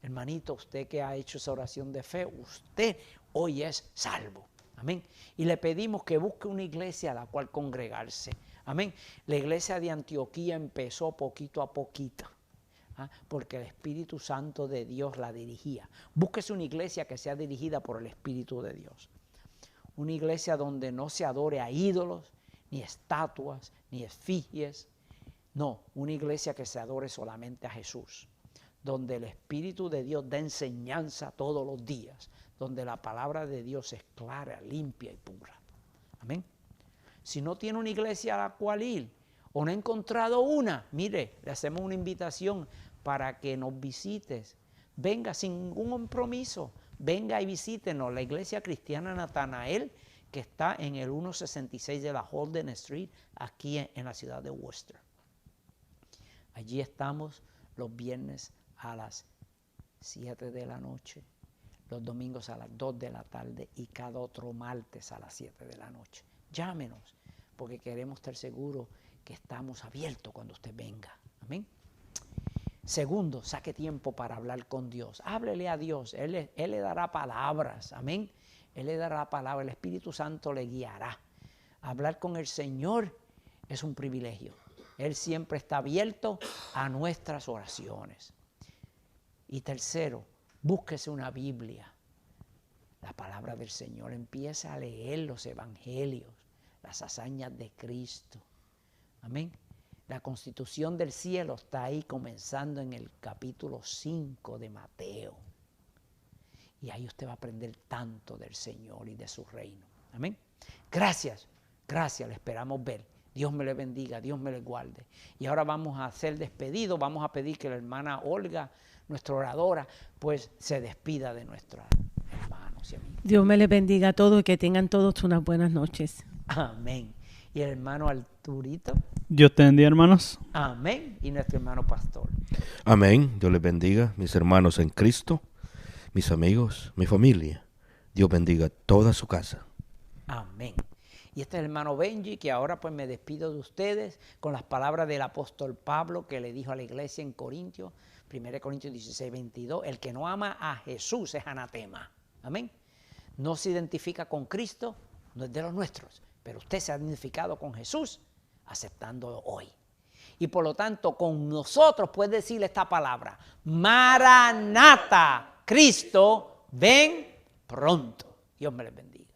Hermanito, usted que ha hecho esa oración de fe, usted hoy es salvo. Amén. Y le pedimos que busque una iglesia a la cual congregarse. Amén. La iglesia de Antioquía empezó poquito a poquito, porque el Espíritu Santo de Dios la dirigía. Búsquese una iglesia que sea dirigida por el Espíritu de Dios. Una iglesia donde no se adore a ídolos, ni estatuas, ni efigies. No, una iglesia que se adore solamente a Jesús. Donde el Espíritu de Dios da enseñanza todos los días, donde la palabra de Dios es clara, limpia y pura. Amén. Si no tiene una iglesia a la cual ir, o no ha encontrado una, mire, le hacemos una invitación para que nos visites. Venga sin ningún compromiso, venga y visítenos, la Iglesia Cristiana Natanael, que está en el 166 de la Holden Street, aquí en la ciudad de Worcester. Allí estamos los viernes a las 7 de la noche, los domingos a las 2 de la tarde y cada otro martes a las 7 de la noche. Llámenos, porque queremos estar seguros que estamos abiertos cuando usted venga. Amén. Segundo, saque tiempo para hablar con Dios. Háblele a Dios. Él le dará palabras. Amén. Él le dará palabras. El Espíritu Santo le guiará. Hablar con el Señor es un privilegio. Él siempre está abierto a nuestras oraciones. Y tercero, búsquese una Biblia, la palabra del Señor. Empieza a leer los evangelios, las hazañas de Cristo. Amén. La constitución del cielo está ahí comenzando en el capítulo 5 de Mateo. Y ahí usted va a aprender tanto del Señor y de su reino. Amén. Gracias, le esperamos ver. Dios me le bendiga, Dios me le guarde. Y ahora vamos a hacer despedido, vamos a pedir que la hermana Olga, nuestra oradora, pues se despida de nuestros hermanos y amigos. Dios me les bendiga a todos y que tengan todos unas buenas noches. Amén. Y el hermano Arturito. Dios te bendiga, hermanos. Amén. Y nuestro hermano pastor. Amén. Dios les bendiga, mis hermanos en Cristo, mis amigos, mi familia. Dios bendiga toda su casa. Amén. Y este es el hermano Benji, que ahora pues me despido de ustedes con las palabras del apóstol Pablo, que le dijo a la iglesia en Corintios, 1 Corintios 16, 22, el que no ama a Jesús es anatema. Amén. No se identifica con Cristo, no es de los nuestros, pero usted se ha identificado con Jesús aceptándolo hoy. Y por lo tanto, con nosotros puede decirle esta palabra: Maranata, Cristo, ven pronto. Dios me les bendiga.